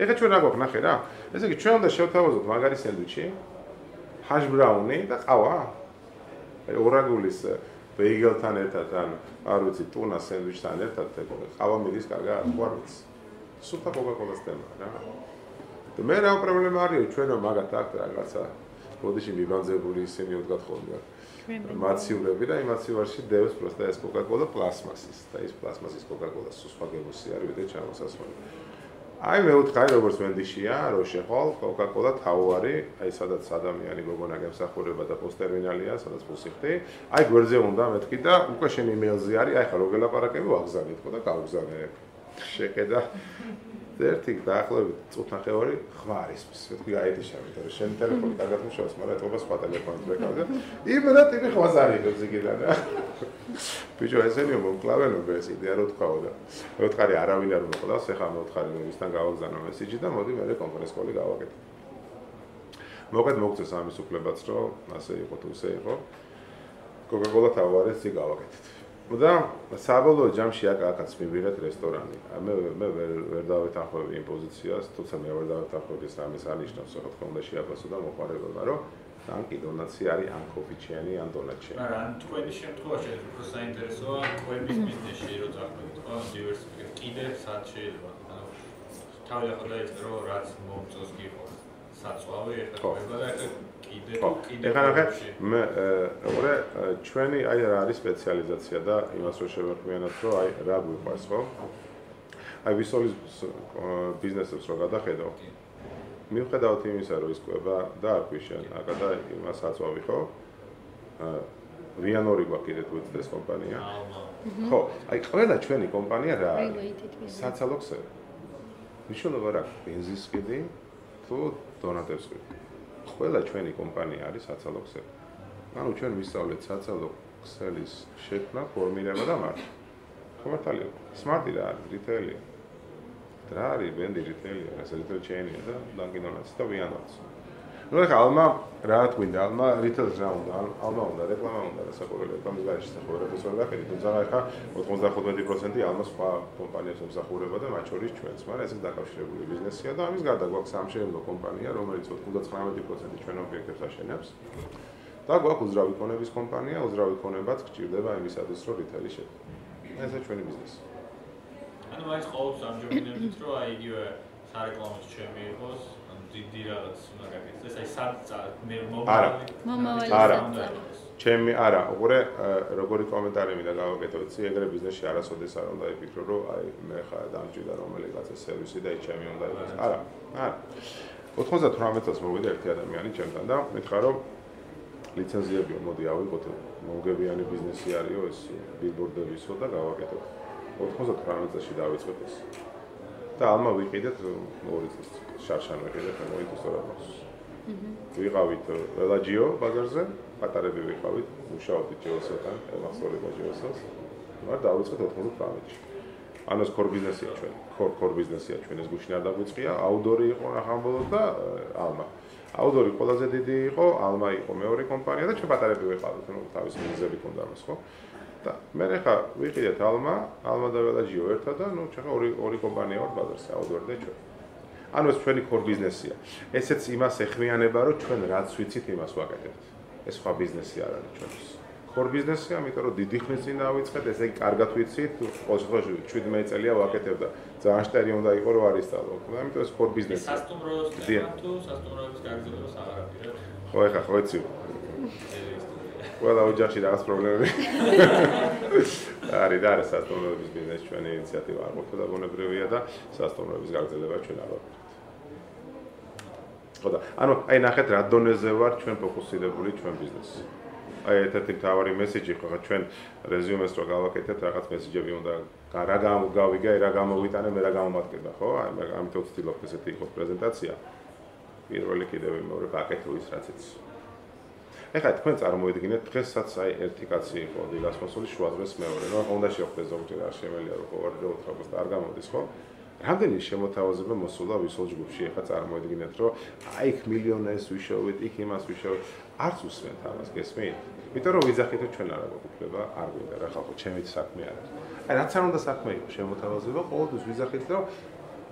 ეხლა ჩვენ რა გვაქვს ნახე რა. ესე იგი, ჩვენ უნდა შევთავაზოთ მაგარი სენდვიჩი, ჰაშ-ბრაუნი და ყავა. აი ორაგულის ბეიგელთან ერთად ან არ ვიცი ტუნა სენდვიჩთან ერთად ყავა მიდის კარგად, ხო არ ვიცი. სუფთა Coca-Cola-ს თემა რა. მე რა პრობლემა არის ჩვენო მაგათ აქ რაღაცა ბოდიში მიბანძებული ისინი ვდგათ ხოლმე მაცივრები და იმ მაცივრში დევს პროსტა ეს კოკაკოლა პლასმასის და ის პლასმასის კოკაკოლა სხვა გემოსი არის ვიდრე ჩამოსასვლელი აი მე ვთხარი როგორც ვენდიშია რომ შეხვალ კოკაკოლა თავარი აი სადაც ადამიანი გოგონა გემსახურება და პოსტერმინალია სადაც ფულსიხდი აი გვერდზე უნდა მეთქი და უკვე შენ იმეილზე არის აი ხა რო გელაპარაკები ვაგზავნით ხო და გავგზავნე შეხედა ერთი დაახლოებით წუთნახევარი ხმარისთვის მეთქი აიდი შევიდე რომ შენ ტელეფონი კარგად მუშაობს მაგრამ ეთქობა სხვა ტელეფონს ვეკავდა იმედა ტიპი ხვაზარიდებს იგიდან რა ბიჭო ესენიო მომკლავენობა ეს იდეა რო თქვაო და მე ვთხარი არავინ არ მოყავს ეხლა მე ვთხარი მე ვისთან გავაგზავნო მესიჯი და მოდი მე კონფერენს კოლი გავაკეთე მოგეთ მოგწეს ამის უფლებაც რომ ასე იყო თუ ისე იყო კოკაკოლა თავარეს ი გავაკეთეთ და საბოლოო ჯამში აქაც მივიღეთ რესტორანი. მე ვერ დავეთანხმები იმ პოზიციას, თუმცა მე ვერ დავეთანხმები სამის ანიშნავს, რომ თქო უნდა შეაფასო და მოყარებელმა, რომ ან კი დონაცია არის, ან კოფიჩიანი, ან დონატჩიანი. არა, ან თქვენი შემთხვევაში უფრო საინტერესოა კვების ბიზნესში რო წახვიდეთ, ხო, დივერსიფიკაცია. კიდე სად შეიძლება? ანუ თავი ახლა დაიწყე რომ რაც მომწონს გიყო. საწვავი ეხლა კვება და კიდე ეხლა მე როგორ ჩვენი აი რა არის სპეციალიზაცია და იმას რო შევეხმიანოთ რომ აი რა გვიყვარს ხო აი ვისოლის ბიზნესებს რო გადახედო მიუხედავად იმისა რომ ის კვება და არ ქვიშენ აკა და იმას აწვავი ხო ვიანორი გვაქვს კიდე თუ ეს კომპანია ხო აი ყველა ჩვენი კომპანია რა არის საცალო ქსელი მნიშვნელობა რა ბენზინის ყიდი თუ დონატებს ყიდი ყველა ჩვენი კომპანია არის საცალო ქსელი. ანუ ჩვენ ვისწავლეთ საცალო ქსელის შექმნა, ფორმირება და მარკა. ხო მართალია. Smart-ი რა არის, რიტეილია. რა არის ბენდი რიტეილია, ეს რიტეილ ჩეინია და დანგინონაც და ვიანოც. ნუ ეხლა ალმა რა თქვინდა, ალმა რიტეილს რა უნდა, ალმა უნდა რეკლამა უნდა და საყურებელი რეკლამის გარშე სახურებას ვერ გახედით, თუმცა ეხლა 95% ალმა სხვა კომპანიებს ემსახურება და მათ შორის ჩვენს, მაგრამ ეს დაკავშირებული ბიზნესია და ამის გარდა გვაქვს სამშენებლო კომპანია, რომელიც 99% ჩვენ ობიექტებს აშენებს. და გვაქვს უძრავი ქონების კომპანია, უძრავი ქონებაც გჭირდება იმისათვის, რომ რიტეილი შექმნას. ესეა ჩვენი ბიზნესი. ანუ მაინც ყოველთვის ამჯობინებთ, რომ აი იგივე სარეკლამო ჩემი იყოს დიდი რაღაც უნდა გაკეთდეს. აი სად მე მომავალი ჩემი არა, უყურე როგორი კომენტარი მინდა გავაკეთო, იცი, ეგრე ბიზნესში არასოდეს არ უნდა იფიქრო, რომ აი მე ხარ დამჭირდა რომელი კაცის სერვისი და ჩემი უნდა იყოს. არა. 98 წელს მოვიდა ერთი ადამიანი ჩემთან და მითხრა, რომ ლიცენზიებიო, მოდი ავიღოთ, მომგებიანი ბიზნესი არისო ეს ბილბორდებისო და გავაკეთოთ. 98 წელს დავიწყეთ ეს. და ალმა ვიყიდეთ 2 წელს შარშან ვიყიდეთ მოიწეს სწორად. ვიყავით ველაჯიო ბაზარზე, პატარები ვიყავით, მუშაობდით ჯოსთან, ემახსოვრება ჯოსს. მაგრამ დავიწყეთ 98-ში. ანუ ეს კორ ბიზნესია ჩვენ. კორ ბიზნესია ჩვენ ეს გუშინ არ დაგვიწყია, აუდორი იყო ნახამბოლოდ და ალმა. აუდორი ყველაზე დიდი იყო, ალმა იყო მეორე კომპანია და ჩვენ პატარები ვიყავით, ну თავის მიზეზები ქონდა მას, ხო? და მე ხა ვიყიდეთ ალმა და ველაჯიო ერთად და ну ჩახა ორი კომპანია ვარ ბაზარზე, აუდორი და ჩვენ. ანუ ეს ჩვენი კორ ბიზნესია. ესეც იმას ეხმიანება, რომ ჩვენ რაც ვიცით, იმას ვაკეთებთ. ეს სხვა ბიზნესი არ არის ჩვენთვის. კორ ბიზნესია, ამიტომ რომ დიდი ხნის წინ დავიწყეთ, ესე იგი კარგად ვიცით, ყოველ შემთხვევაში 17 წელია ვაკეთებ და ძალიან შტერი უნდა იყო რომ არ ისწავლო. ამიტომ ეს კორ ბიზნესია. სასტუმროს თემა თუ სასტუმროების გაგრძელებას აღარ აპირებ? ხო, ეხა ხო იცი. ყველა ოჯახში რაღაც პრობლემები არის და არის სასტუმროების ბიზნესი ჩვენი ინიციატივა არ ყოფილა ბუნებრივია და სასტუმროების გაგრძელება ჩვენ არ ვაკეთებთ. ხო და ანუ აი ნახეთ რა დონეზე ვარ ჩვენ ფოკუსირებული ჩვენ ბიზნესში. აი ერთ-ერთი მთავარი მესიჯი ხო ჩვენ რეზიუმეს რო გავაკეთეთ რაღაც მესიჯები უნდა რა გავიგე, რა გამოვიტანე, მე რა გამომადგება, ხო? აი ამიტომ ვცდილობ ესეთი იყოს პრეზენტაცია. პირველი კიდევ მეორე პაკეტი ის რაც იცი. ეხლა თქვენ წარმოიდგინეთ დღესაც აი ერთი კაცი იყო დილას მოსული შუადღეს მეორე რა უნდა შეხვდეს ზოგჯერ არ შემელია რომ ყოველდღე უთხრავს და არ გამოდის ხო რამდენი შემოთავაზება მოსულა ვისოლ ჯგუფში ეხლა წარმოიდგინეთ რომ აი იქ მილიონერს ვიშოვეთ იქ იმას ვიშოვეთ არც უსმენთ ამას გესმით იმიტომ რომ ვიძახითო ჩვენ არ აგვიკლება არ გვინდა რა ხალხო ჩემით საქმე არის აი რაც არ უნდა საქმე იყო შემოთავაზება ყოველთვის ვიძახით რომ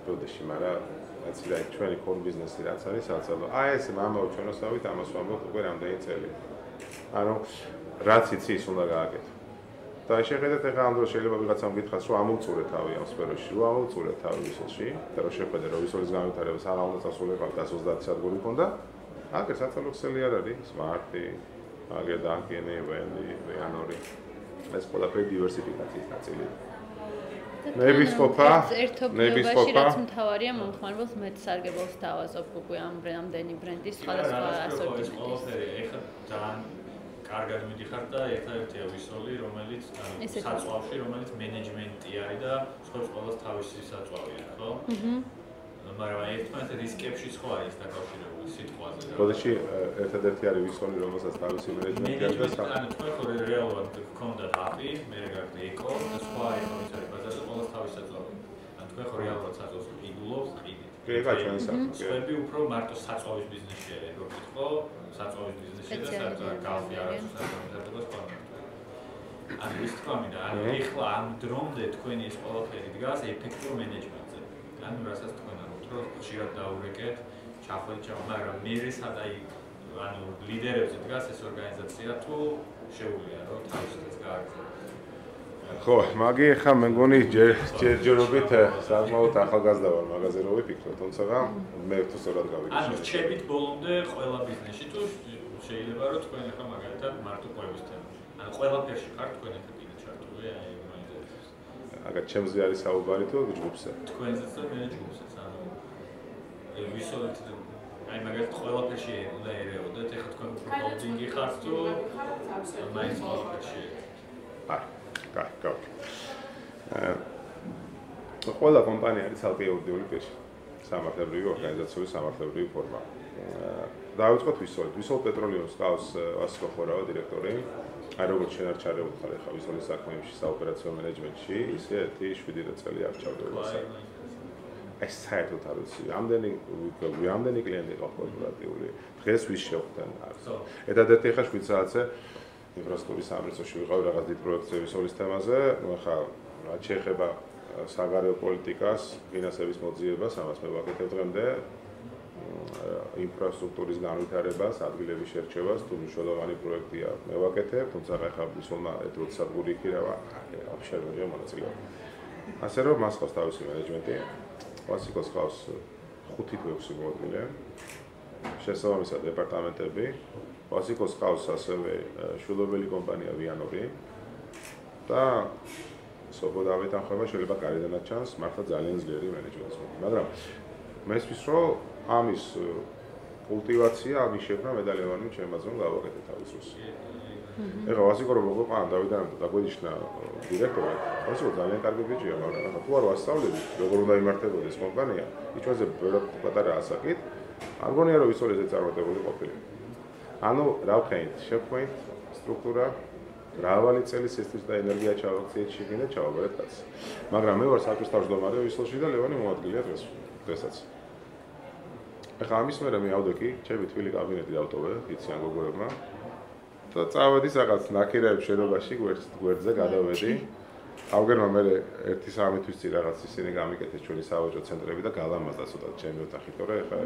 ბოდეში მაგრამ ასე და ჩვენი კორ ბიზნესი რაც არის საცალო. აი ეს მამაო ჩვენოსავით ამას ვამბობ უკვე რამდენი წელი. ანუ რაც იცი ის უნდა გააკეთო. და შეხედეთ ახლა ამ დროს შეიძლება ვიღაცამ გითხრას რომ ამოვწურე თავი ამ სფეროში, რომ ამოვწურე თავი ვისოლში, და რომ შეხედე რომ ვისოლის განვითარებას აღარ უნდა წასულიყო 130 სადგური ქონდა, აგერ საწოლო ქსელი არ არის, Smart-ი, აგერ Dunkin-ი, Wendy, Vianor-ი. ეს ყველაფერი დივერსიფიკაციის ნაწილია. ერთობლიობაში რაც მთავარია მომხმარებელს მეტ სარგებელს თავაზობ უკვე ამ რამდენი ბრენდის სხვადასხვა ასორტიმენტის. ყველაფერი ეხლა ძალიან კარგად მიდიხარ და ერთადერთია ვისოლი, რომელიც საწვავში, რომელიც მენეჯმენტი არის და სხვებს ყველას თავისი საწვავი აქვს, ხო? მაგრამ ერთმანეთს რისკებში სხვა არის დაკავშირებული სიტყვაზე. როდეში ერთადერთი არის ვისოლი, რომელსაც თავისი მენეჯმენტი აქვს და ანუ თქვენ ხო რეალურად გქონდა აპი, მე გაქვს ეკო და სხვა ეკოის არის ბაზარზე ყველას თავისი საწვავი. ანუ თქვენ ხო რეალურად საწვავს იგულობთ, ყიდით. გეგა ჩვენ საქმე. სხვები უფრო მარტო საწვავის ბიზნესში არის, რო გითხო, საწვავის ბიზნესში და კალფი არის საწვავის სხვა. ანუ ის თქვა მინდა, ანუ ეხლა ამ დრომდე თქვენი ეს ყველაფერი დგას ეფექტურ მენეჯმენტზე. ანუ რასაც თქვენ ხშირად დაურეკეთ, ჩახვეჭა, მაგრამ მე სადაი ანუ ლიდერებზე დგას ეს ორგანიზაცია თუ შეუძლია რომ თავისთავად გააგრძელოს. ხო, მაგი ხა მე მგონი ჯერჯერობით საკმაოდ ახალგაზრდა ვარ მაგაზე რო ვიფიქრე, თუმცა მე თუ სწორად გავიგე. ანუ რჩებით ბოლომდე ყველა ბიზნესში თუ შეიძლება რომ თქვენ ხა მაგალითად მარტო ყვევის თემაში. ანუ ყველაფერში ხარ თქვენ ხა კიდე ჩართული აი ორგანიზაციას. აგერ ჩემზე არის საუბარი თუ ჯგუფზე? თქვენზეც და მე ჯგუფზეც. ვისოლით აი მაგალითად ყველაფერში უნდა ერეოდეთ, ეხლა თქვენ ჰოლდინგი ხართ თუ მაინც ყველაფერში. კაი. ყველა კომპანია არის ცალკე იურიდიული პირი. სამართლებრივი ორგანიზაციული სამართლებრივი ფორმა. დავიწყოთ ვისოლით. ვისოლ პეტროლიუმს ყავს ასკო ხორავა დირექტორი. აი როგორც შენ არ ჩარევთ ხარ ეხლა ვისოლის საქმეებში საოპერაციო მენეჯმენტში, ისე 1-7 წელი არ ჩავდეოდა. ეს საერთოდ არ ვიცი, რამდენი კლიენტი ყავს კორპორატიული, დღეს ვის შევხვდნენ არის. ერთადერთი ახლა 7 საათზე ინფრასტრუქტურის სამეცოში ვიყავი რაღაც დიდ პროექტების ვისოლის თემაზე, ახლა რაც შეეხება საგარეო პოლიტიკას, ფინანსების მოძიებას, ამას მე ვაკეთებ დღემდე, ინფრასტრუქტურის განვითარებას, ადგილების შერჩევას, თუ მნიშვნელოვანი პროექტია მე ვაკეთებ, თუმცა ახლა ვისოლმა ერთ სადგური იქირავა, ვაფშე არ მეღია მონაწილეობა. ასე რომ მას ყავს თავისი მენეჯმენტი. კლასიკოს ხავს 5-6 მოადგილე, შესაბამისად დეპარტამენტები, კლასიკოს ხავს ასევე შვილობელი კომპანია Vianor-ი და სოფოდავით ახლა შეიძლება კარიდანაც ჩანს, მართლა ძალიან ძლიერი მენეჯმენტი. მაგრამ მესმის რომ ამის კულტივაცია, ამის შექმნა მე და ლევანი შემაძლო გავაკეთე თავის დროს. ეხლა ვასიკო რომ მოყვან დავიდანებდა დაგვენიშნა დირექტორი, ვასიკო ძალიან კარგი ბიჭია, მაგრამ თუ არ ვასწავლები, როგორ უნდა იმართებოდეს კომპანია, იჩვენზე პატარა ასაკით, არ გონია რომ ვისოლიზე წარმატებული ყოფილი. ანუ რა ვქენით, შევქმნით სტრუქტურა, მრავალი წელი სისტემის და ენერგია ჩავაქციეთ შეგინდა ჩავაბერეთ კაცს. მაგრამ მე ვარ საქმის თავმჯდომარე ვისოლში და ლევანი მოადგილეა დღესაც. ეხლა ამის მერე მე ავდექი, ჩემი თბილი კაბინეტი დავტოვე, იციან გოგოებმა. და წავედი რაღაც ნაკირეების შენობაში გვერდზე გადავედი. ავგერმა მე 1-3 თვის წინ რაღაც ისინი გამიკეთეს ჩვენი სავაჭრო ცენტრები და გალამაზდა ცოტა ჩემი ოთახი, თორე ეხლა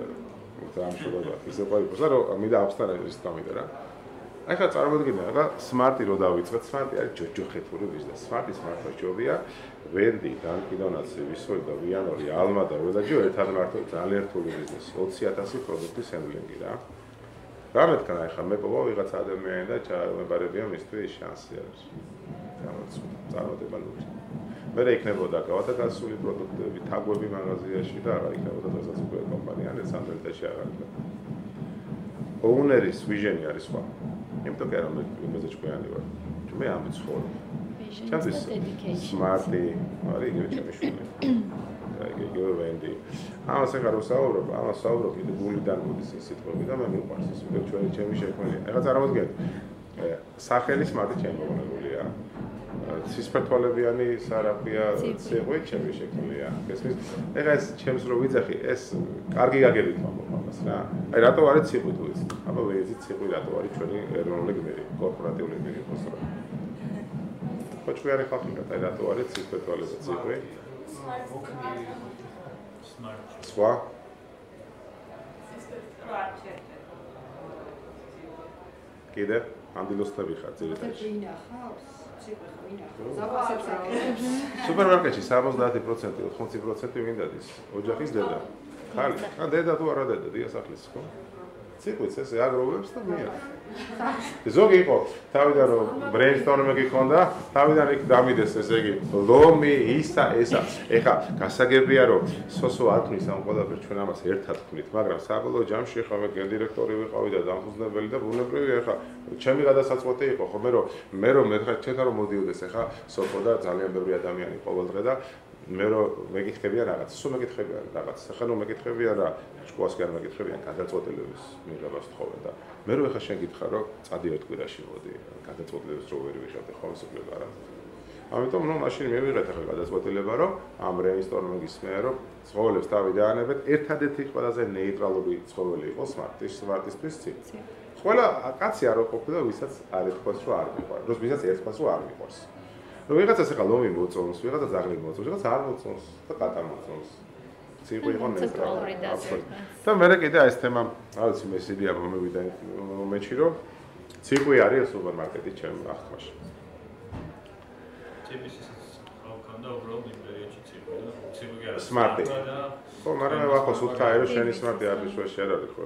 დამშურება ისე ყვავილობს და რომ მინდა აბსტარა ის გამიდა რა. აი ხა წარმოიდგინე, ახლა Smart-ი რო დავიწყეთ, Smart-ი არის ჯოჯოხეთური ბიზნესი. Smart-ის მართლა ჯობია, Wendy, Dunkin-ს, ვისოლი და Vianor-ი, Alma და Veladio ერთად მართლა ძალიან რთული ბიზნესი. 20,000 პროდუქტის ჰენდლინგი რა. გამეთქნა ახლა მე პოვა ვიღაც ადამიანი და ჩამებარებია მისთვის შანსი არის. წარმოდება ნუ. მე იქნებოდა გავათაკაცული პროდუქტები, თაგვები მაღაზიაში და აღარ იქნებოდა დღესაც უკვე კომპანია სანდელტეში აღარ იქნება. Owner-ის ვიჟენი არის სხვა. იმიტომ კი არა მე იმაზე ჭკვიანი ვარ. მე ამით ცხოვრობ. ჩემთვის Smart-ი არის იგივე ჩემი შვილი. იგივე Wendy. ამას ახლა რო საუბრობ, ამას საუბრობ კიდე გულიდან მოდის ეს სიტყვები და მე მიყვარს ეს ვიდეო ჩემი შექმნილი. ახლა წარმოგიდგენთ. სახელი Smart-ი ჩემი მოგონებულია. ცისფერთვალებიანი სარაფია ციყვი ჩემი შექმნილია. ესმის ახლა ეს ჩემს რო ვიძახი, ეს კარგი გაგებით ვამბობ ამას რა. აი რატო არის ციყვი თუ ის? აბა ვეძით ციყვი რატო არის ჩვენი ეროვნული გმირი, კორპორატიული გმირი ხოსრო. ხოჭვიანი ხალხი და აი რატო არის ცისფერთვალებიანი ციყვი? Smart. სხვა? კიდე ამდილოსნები ხარ ძირითადად. სუპერმარკეტში 70%, 80% ვინ დადის? ოჯახის დედა. ხალი. ან დედა თუ არა დედა, დიასახლის ხო? ციკლიც ესე აგროვებს და მე. ზოგი იყო, თავიდან რომ brainstorming გიქონდა, თავიდან იქ დამიდეს ესე იგი, ლომი, ისა, ესა. ეხა გასაგებია რომ სოსო არ თulis ამ ყველაფერს ჩვენ ამას ერთად ვქნით, მაგრამ საბოლოო ჯამში ხა მე გენდირექტორი ვიყავი და დამხუზნებელი და ბუნებრივი ეხა ჩემი გადასაწყვეტი იყო ხო მე რომ ჩეთა რომ მოდიოდეს ეხა სოფო და ძალიან ბევრი ადამიანი ყოველდღე და მე რომ მეკითხებია რაღაც, სულ მეკითხებია რაღაც. ახლა რომ მეკითხებია რა, შკოლას კი არ მეკითხებიან, გადაწყვეტილების მიღებას თხოვენ და მე რომ ახლა შენ გითხრა რომ წადი ერთ კვირაში მოდი, გადაწყვეტილებას რო ვერ ვიღებდი ხოლმე სოფლებ არა. ამიტომ რომ მაშინ მივიღეთ ახლა გადაწყვეტილება რომ ამ brainstorming-ის მე რომ ცხოველებს თავი დაანებეთ, ერთადერთი ყველაზე ნეიტრალური ცხოველი იყოს სმარტისთვის ცი. ყველა კაცი არ ყოფილა ვისაც არ ეთქვას რომ არ მიყვარს, დროს ვისაც ერთხმას რომ არ მიყვარს. Ну, ვიღაცას ახლა ლომი მოწონს, ვიღაცას ძაღლი მოწონს, ვიღაც არ მოწონს და კატა მოწონს. ციყვი იყო ნეიტრალური. და მე კიდე ეს თემა, რა ვიცი, მე სიდია მომევიდა მომენტში, რომ ციყვი არის სუპერმარკეტი ჩემ აღთქმაში. ტიპის ხალხანდა უბრალოდ იმ პერიოდში ციყვი და ციყვი არის სმარტი. ხო, მაგრამ მე ვახოს უთხარი რომ შენი სმარტი არ ის შუაში არ არის ხო,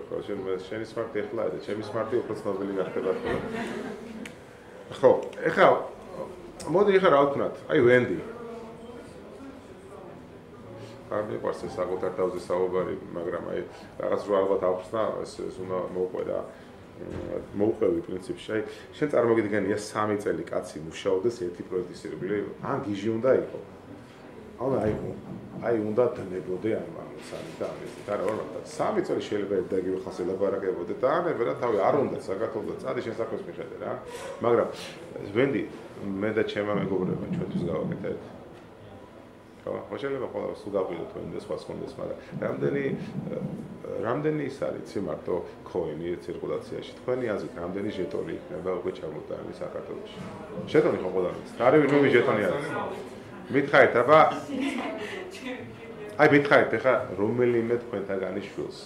შენი სმარტი ახლა არის, ჩემი სმარტი უფრო ცნობილი გახდება ხო. ხო, ეხლა მოდი ეხლა რა ვთქვათ? აი ვენდი. არ მიყვარს ეს საკუთარ თავზე საუბარი, მაგრამ აი რაღაც რო ალბათ ახსნა, ეს უნდა მოყვე და მოუყვევი პრინციპში. აი შენ წარმოგიდგენია 3 წელი კაცი მუშაობდეს ერთი პროექტის ირგვლივ, ან გიჟი უნდა იყო. აი უნდა დნებოდე ამ სამი და ამის. არა ვარ მაგ 3 წელი შეიძლება ერთდაგივე ხალხს ელაპარაკებოდე და ამებერა თავი არ უნდა საქართველოს წადი შენ საქმეს მიხედე რა. მაგრამ ვენდი მე და ჩემმა მეგობრებმა ჩვენთვის გავაკეთეთ. ხო, შეიძლება ყველა სულ გავყიდოთ თქვენ და სხვა კონდეს, მაგრამ რამდენი ის არის მარტო coin-ი ცირკულაციაში. თქვენი აზრით, რამდენი ჟეტონი იქნება უკვე ჩამოტანილი საქართველოში? ჟეტონი ხო ყველა არის. რა არის ნუ ჟეტონი არის? მითხარით, აბა აი მითხარით, ეხა რომელიმე თქვენთაგანის შვილს.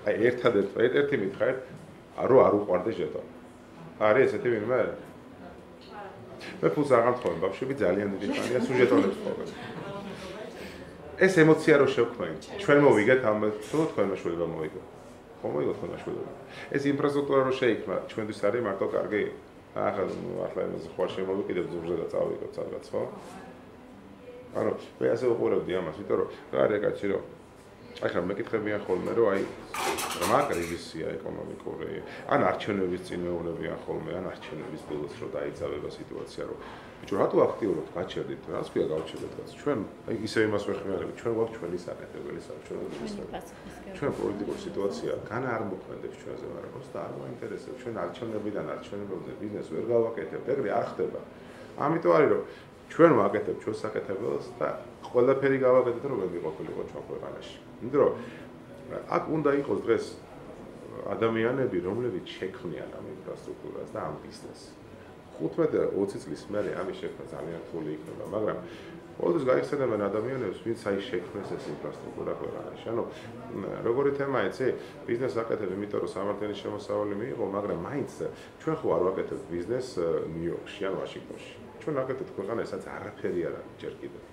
აი ერთადერთი მითხარით, რომ არ უყვარდე ჟეტონი. არის ესეთი ვინმე? მე ფულს არ გამთხოვენ, ბავშვები ძალიან დიდი ხანია სუჟეტონებს ხოვენ. ეს ემოცია რო შევქმნით, ჩვენ მოვიგეთ ამ თუ თქვენმა შვილებმა მოიგო. ხო მოიგო თქვენმა შვილებმა. ეს ინფრასტრუქტურა რო შეიქმნა, ჩვენთვის არის მარტო კარგი. ახლა იმაზე ხوار შემოვიკიდებ ზურზე და წავიღებ სადღაც, ხო? ანუ მე ასე უყურებდი ამას, იმიტომ რომ რა არის კაცი რომ ახლა მეკითხებიან ხოლმე რომ აი რა კრიზისია ეკონომიკური, ან არჩევნების წინ მეუბნებიან ხოლმე, ან არჩევნების ბოლოს რო დაიძაბება სიტუაცია, რომ ბიჭო რატო აქტიურად გაჩერდით, რას ქვია გავჩერდეთ რაც ჩვენ აი ისე იმას ვეხმარებით, ჩვენ გვაქვს ჩვენი საკეთებელი საერთოდ ჩვენ პოლიტიკური სიტუაცია გან არ მოქმედებს ჩვენზე, მაგრამ просто არ მოინტერესებს ჩვენ არჩევნებიდან არჩევნებებზე ბიზნეს ვერ გავაკეთებთ, ეგრე არ ხდება. ამიტომ არის რომ ჩვენ ვაკეთებთ ჩვენს საკეთებელს და ყველაფერი გავაკეთეთ რომ ვერ ვიყოფილიყო ჩვენ ქვეყანაში. იმიტომ რომ აქ უნდა იყოს დღეს ადამიანები, რომლებიც შექმნიან ამ ინფრასტრუქტურას და ამ ბიზნესს. 15-20 წლის მერე ამის შექმნა ძალიან რთული იქნება, მაგრამ ყოველთვის გაიხსენებენ ადამიანებს, ვინც აი შექმნეს ეს ინფრასტრუქტურა ქვეყანაში. ანუ როგორი თემაა, იცი? ბიზნესს აკეთებ, იმიტომ რომ სამართლის შემოსავალი მიიღო, მაგრამ მაინც ჩვენ ხო არ ვაკეთებთ ბიზნესს ნიუ-იორკში ან ვაშინგტონში. ჩვენ აკეთებთ ქვეყანას, სადაც არაფერი არ არის ჯერ კიდევ.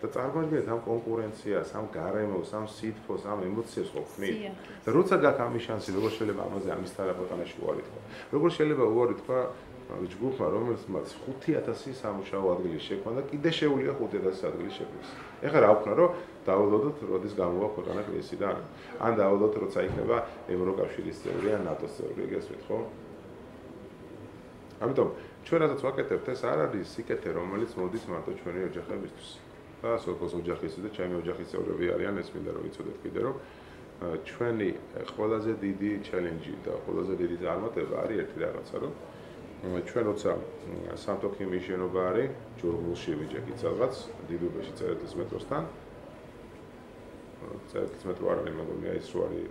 და წარმოიდგინეთ ამ კონკურენციას, ამ გარემოს, ამ სითბოს, ამ ემოციებს ხო ხმით. და როცა გაქვს ამის შანსი, როგორ შეიძლება ამაზე ამის თანა ქვეყანაში უარი თქვა? როგორ შეიძლება უარი თქვა ჯგუფმა, რომელიც 5000 სამუშაო ადგილის შექმნა და კიდე შეუულია 5000 ადგილის შექმნის. ეხლა რა ვქნა, რომ დავალოდოთ, როდის გამოვა ქვეყანა კრიზისიდან, ან დავალოდოთ, როცა იქნება ევროკავშირის წევრი ან ნატოს წევრი, გესმით ხო? ამიტომ ჩვენ რასაც ვაკეთებთ, ეს არ არის სიკეთე, რომელიც მოდის მარტო ჩვენი ოჯახებისთვის. და სოფოს ოჯახის და ჩემი ოჯახის წევრები არიან, ეს მინდა რომ ვიცოდეთ კიდე რომ ჩვენი ყველაზე დიდი ჩელენჯი და ყველაზე დიდი წარმატება არის ერთი რაღაცა, რომ ჩვენ როცა სამთო-ქიმიის შენობა არის, ჯურგულში ვიჯექით სადღაც, დიდუბეში წერეთის მეტროსთან. წერეთის მეტრო არ არის, მეგონია ის რო არის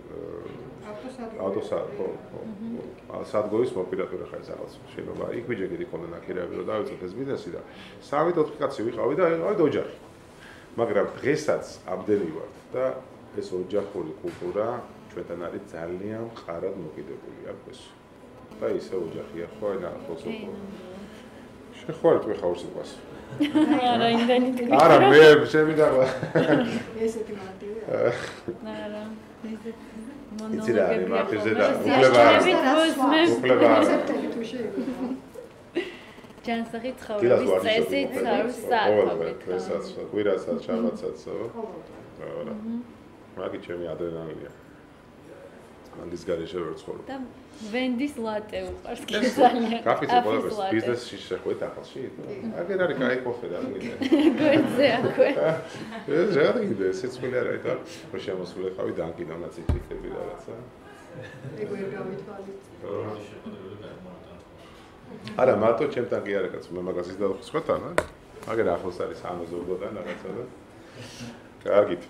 ავტოსადგურის მოპირდაპირე ხარ სადღაც შენობა. იქ ვიჯექით იქონდა ნაკირეები, რომ დავიწყოთ ეს ბიზნესი და 3-4 კაცი ვიყავი და ავით ოჯახი. მაგრამ დღესაც ამდენი ვართ და ეს ოჯახური კულტურა ჩვენთან არის ძალიან მყარად მოკიდებული აქვს. და ისე ოჯახია ხო აი ნახოს უფრო. შეხوارეთ მე ხაურ სიტყვას. არა, იმდენი თქვი. არა, მე შემიდა. ესეთი მარტივია. არა, იცი რა, მარტივზე და უკლება. რეცეპტები თუ შეიძლება. ჯანსაღი ცხოვრების წესით არის საათობით. დღესაც, კვირასაც, შაბათსაც. არა. მაგი ჩემი ადრენალინია. მანდის გარეშე ვერ ცხოვრობ. და ვენდის ლატე უყარს კი ძალიან. კაფეზე ყველაფერს ბიზნესში შეხვედრით ახალში. აგერ არის кай კოფე და მიდე. გვერდზე აქვე. ეს რა გინდა სიცხვილი არა იტა. რო შემოსული ხავი დანკიდანაც იფიქრები რაღაცა. ეგ ვერ გავითვალით. არა, მარტო ჩემთან კი არა კაცო, მე მაგას ისდავხო სხვათან, აგერ ახლოს არის ამაზობოდან რაღაცა და კარგით.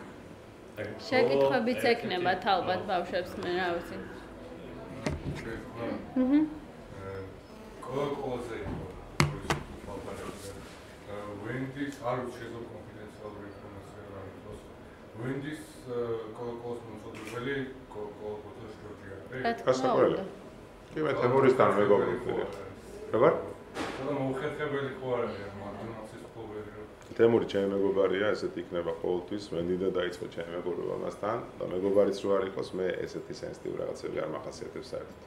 შეკითხვებიც ექნებათ ალბათ ბავშვებს მე რა ვიცი. კოლოზე ვენდის არ შეიძლება კონფიდენციალური ინფორმაცია რა იყოს. ვენდის კოლოს მოსწავლებელი კოლოს ჯორჯია. გასაკვირველია. კი მე თემურისთან მეგობრი ვიყავ. როგორ? და მოუხერხებელი ხო არის მარტონაცის პრობლემა. თემური ჩემი მეგობარია, ესეთი იქნება ყოველთვის, ვენდიდა დაიწყო ჩემი მეგობრობა მასთან და მეგობარიც რო არ იყოს, მე ესეთი სენსიტივ რაღაცები არ მახასიათებს საერთოდ.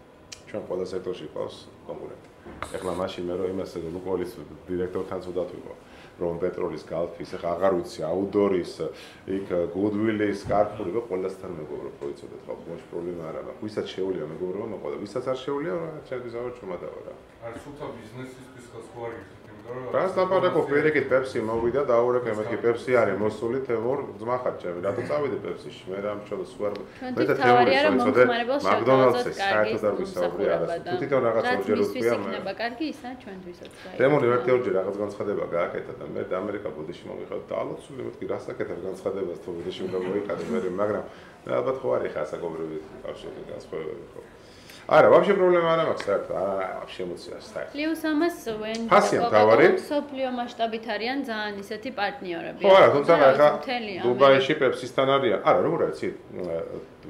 ჩვენ ყველა სექტორში ყავს კონკურენტი. ეხლა მაშინ მე რომ იმას ლუკოილის დირექტორთან ვდათ ვიყო, რომ პეტროლის გალფის, ეხლა აღარ ვიცი, აუდორის, იქ გუდვილის, კარფური და ყველასთან მეგობრობ, ხო იცოდეთ, ხო, მოშ პრობლემა არ აქვს. ვისაც შეუძლია მეგობრობა, მოყოლა, ვისაც არ შეუძლია, რა ჩემთვის აღარ ჩუმატავა რა. არის სულთა ბიზნესისთვის ხო არ ის რას დაპარაკო ფერიკით პეპსი მოვიდა და აურეკე მეთქი პეპსი არის მოსული თემურ ძმა ხარ ჩემი რატო წავიდე პეპსიში მე რა მშობლო სულ არ მე და თემური მაკდონალდსი საერთოდ არ ვისაუბრე არა თუ თვითონ რაღაც ორჯერ ვთქვია მე იქნება კარგი ისა ჩვენთვისაც გაიგე თემური ერთი ორჯერ რაღაც განცხადება გააკეთა და მე და ამერიკა ბოდიში მოვიხარ და ალოცული მეთქი რას აკეთებ განცხადებას თუ ბოდიში მოვიყარე მე მაგრამ ალბათ ხო არის ხასაკობრივი კავშირი განსხვავებები ხო არა, вообще პრობლემა არ აქვს საერთოდ, არა, вообще ემოციას საერთოდ. პლუს ამას სოფლიო მასშტაბით არიან ძალიან ისეთი პარტნიორები. ხო, არა, თუმცა ახლა დუბაიში პეპსისთან არიან. არა, როგორ არის,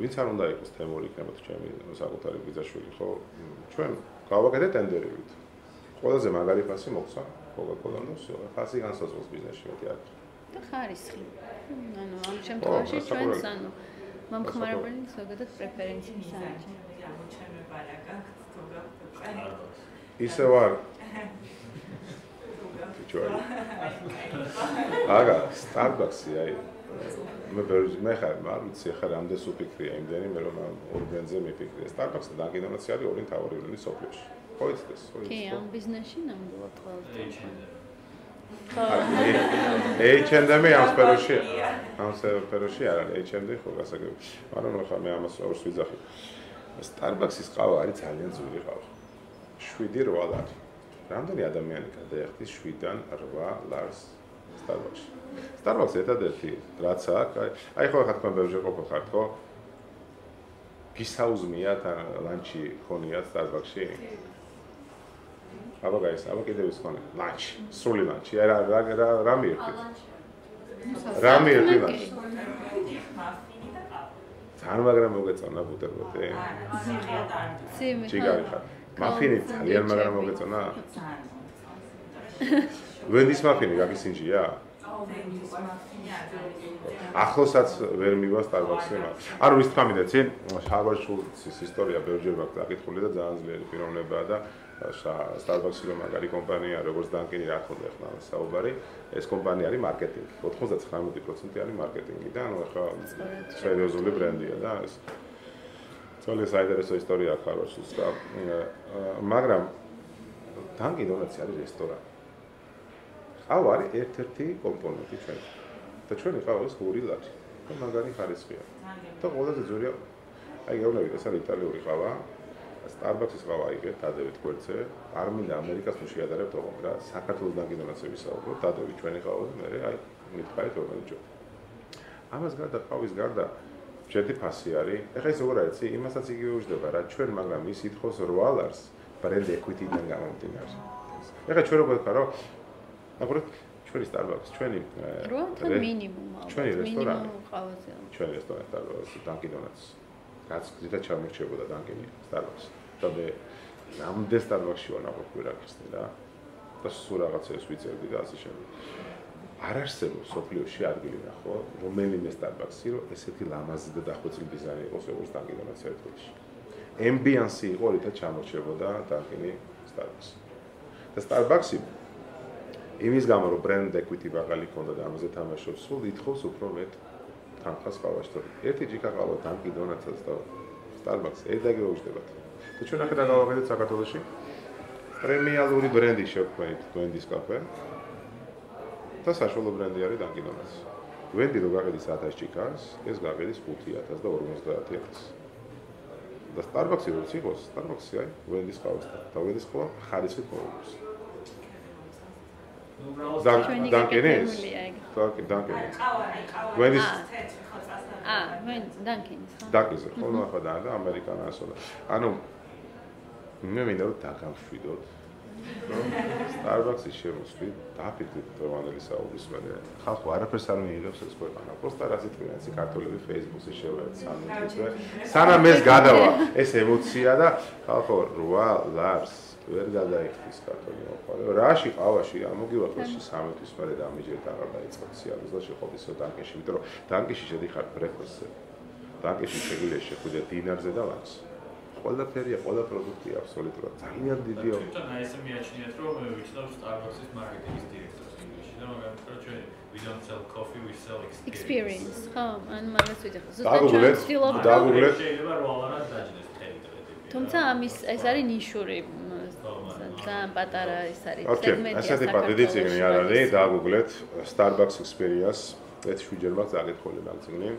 ვინც არ უნდა იყოს თემური იქნება თუ ჩემი საკუთარი ბიძაშვილი, ხო? ჩვენ გავაკეთეთ ტენდერებით. ყველაზე მაგარი ფასი მოხსა, Coca-Cola და всё, ფასი განსაზღვროს ბიზნესში მეტი არ. და ხარისხი. ანუ ამ შემთხვევაში ჩვენს ანუ მომხმარებელი ზოგადად პრეფერენციას აჩენს. ისე ვარ. ჩუარი. აგა, Starbucks-ი აი. მე ხარ, არ ვიცი, ხარ ამდენ სუფიქრია იმდენი, მე რომ ორ ბრენდზე მიფიქრე. Starbucks-და დაგინონაცი არის ორი მთავარი ბრენდი სოფლიოში. ხო იცით? კი, ამ ბიზნესში ნამდვილად ყველაზე. H&M-ი ამ სფეროში. ამ სფეროში არ არის H&M ხო გასაგები. მაგრამ ხა მე ამას ორს ვიძახი. Starbucks-ის ყავა არის ძალიან ძვირი ყავა. 7-8 ლარი. რამდენი ადამიანი გადაიხდის 7-დან 8 ლარს Starbucks-ში? Starbucks ერთადერთი რაც აქვს, აი ხო ხა თქვენ ბევრჯერ ყოფილ ხო? გისაუზმიათ ლანჩი ხონიათ Starbucks-ში? აბა გაის, აბა კიდევ ის ხონია. ლანჩი, სრული ლანჩი. აი რა მიერთით? რა მიერთით ლანჩი? თან მაგრამ მოგეწონა ბუტერბროდი. ჩიგარი ხარ. მაფინი ძალიან მაგრამ მოგეწონა. ვენდის მაფინი გაგისინჯია? ახლოსაც ვერ მივა Starbucks-ი. არ ვიცი თქვა მინდა ცი, შარვაშულცის ისტორია ბევრჯერ მაქვს დაკითხული და ძალიან ძლიერი პიროვნებაა და Starbucks-ი რომ მაგარი კომპანია, როგორც Dunkin-ი რა თქონდა ახლა საუბარი, ეს კომპანია არის მარკეტინგი. 99% არის მარკეტინგი და ანუ ახლა სერიოზული ბრენდია და ეს ძალიან საინტერესო ისტორია აქვს შარვაშულს და მაგრამ Dunkin' Donuts არის რესტორანი. ყავა არის ერთ-ერთი კომპონენტი ჩვენ. და ჩვენი ყავა არის ორი ლარი. და მაგარი ხარისხია. და ყველაზე ძვირია აი გეუბნებით, ეს არის იტალიური ყავა. Starbucks-ის ყავა აიღეთ დადებით გვერდზე. არ მინდა ამერიკას თუ შეადარებთ ოღონდ რა. საქართველოს Dunkin' Donuts-ები საუბრობ, დადებით ჩვენი ყავა და მე აი მითხარით რომ ჯო. ამას გარდა ყავის გარდა შედი ფასი არის. ეხლა ის როგორ არის, იმასაც იგივე უჯდება რა. ჩვენ მაგრამ ის ითხოვს 8 ლარს brand equity-დან გამომდინარე. ეხლა ჩვენ როგორ ვქარო? აკურეთ ჩვენი Starbucks, ჩვენი 8 მინიმუმ ალბათ. ჩვენი რესტორანი. ყავაზე. ჩვენი რესტორანი Dunkin' Donuts. რაც გზით ჩამორჩებოდა Dunkin-ი Starbucks. და მე ამდენ Starbucks-ში ვარ ნაყოფი რაკისტი რა. და სულ რაღაცებს ვიწერდი და ასე შემდეგ. არ არსებობს სოფლიოში ადგილი ნახო, რომელიმე Starbucks-ი, რომ ესეთი ლამაზი და დახვეწილი დიზაინი იყოს, როგორც Dunkin' Donuts ერთგულში. Ambience-ი იყო, რითაც ჩამორჩებოდა Dunkin' Starbucks. და Starbucks-ი იმის გამო, რომ brand equity ბაღალი ქონდა და ამაზე თამაშობს, სულ ითხოვს უფრო მეტ თანხას ყავაშთო. ერთი ჯიქა ყავა Dunkin' Donuts-ს და Starbucks ერთად გეუჩნდებათ. და ჩვენ ახლა გავაკეთეთ საქართველოში პრემიალური ბრენდი შევქმნით Wendy's Cafe. და საშუალო ბრენდი არის Dunkin' Donuts. Wendy რო გაყიდის 1000 ჯიქას, ეს გაყიდის 5000 და 50000. და Starbucks-ი როგორც იყოს, Starbucks-ი აი Wendy's ყავასთან. და Wendy's ყავა ხარისხით მოუგებს. Dunkin'-ის. Dunkin'-ის. Wendy's. Dunkin'-ის. Dunkin'-ის. ხოლმე ახლა და ამერიკანას და ანუ მე მინდა რომ დაგამშვიდოთ. Starbucks-ი შემოსვლით, დაფიქრდით თოვანელი საუბრის მერე. ხალხო არაფერს არ მიიღებს ეს ქვეყანა. პროსტა რაზეც ვინაცი ქართველები Facebook-ში შევერთ სამი. სანამ ეს გადავა, ეს ემოცია და ხალხო 8 ლარს ვერ გადაიხდის ქართული მოყარე. რაში ყავაში ამოგივახოს 3 თვის მერე და ამიჯერთ აღარ დაიწყოთ სიარულზე ყოფილსო Dunkin'-ში, იმიტომ რომ Dunkin'-ში შედიხარ breakfast-ზე. Dunkin'-ში შეგვიძლია შეხვიდე დინარზე და ლანჩზე. ყველაფერია, ყველა პროდუქტი აბსოლუტურად ძალიან დიდია. თვითონ აი ესე მიაჩნიათ, რომ ვიცნობ Starbucks-ის მარკეტინგის დირექტორს ინგლისში და მაგრამ თქვა ჩვენ we don't sell coffee, we sell experience. ხო, ანუ მაგას ვიძახო. დაგუგლეთ. შეიძლება რომ აღარაც დაჯდეს თელი დღე. თუმცა ამის ეს არის ნიშური ძალიან პატარა ეს არის სეგმენტი. ასეთი პატიდი ციგნი არ არის, დაგუგლეთ Starbucks experience. ეს შუჯერმა წაგეთხოვე მაგციგნი.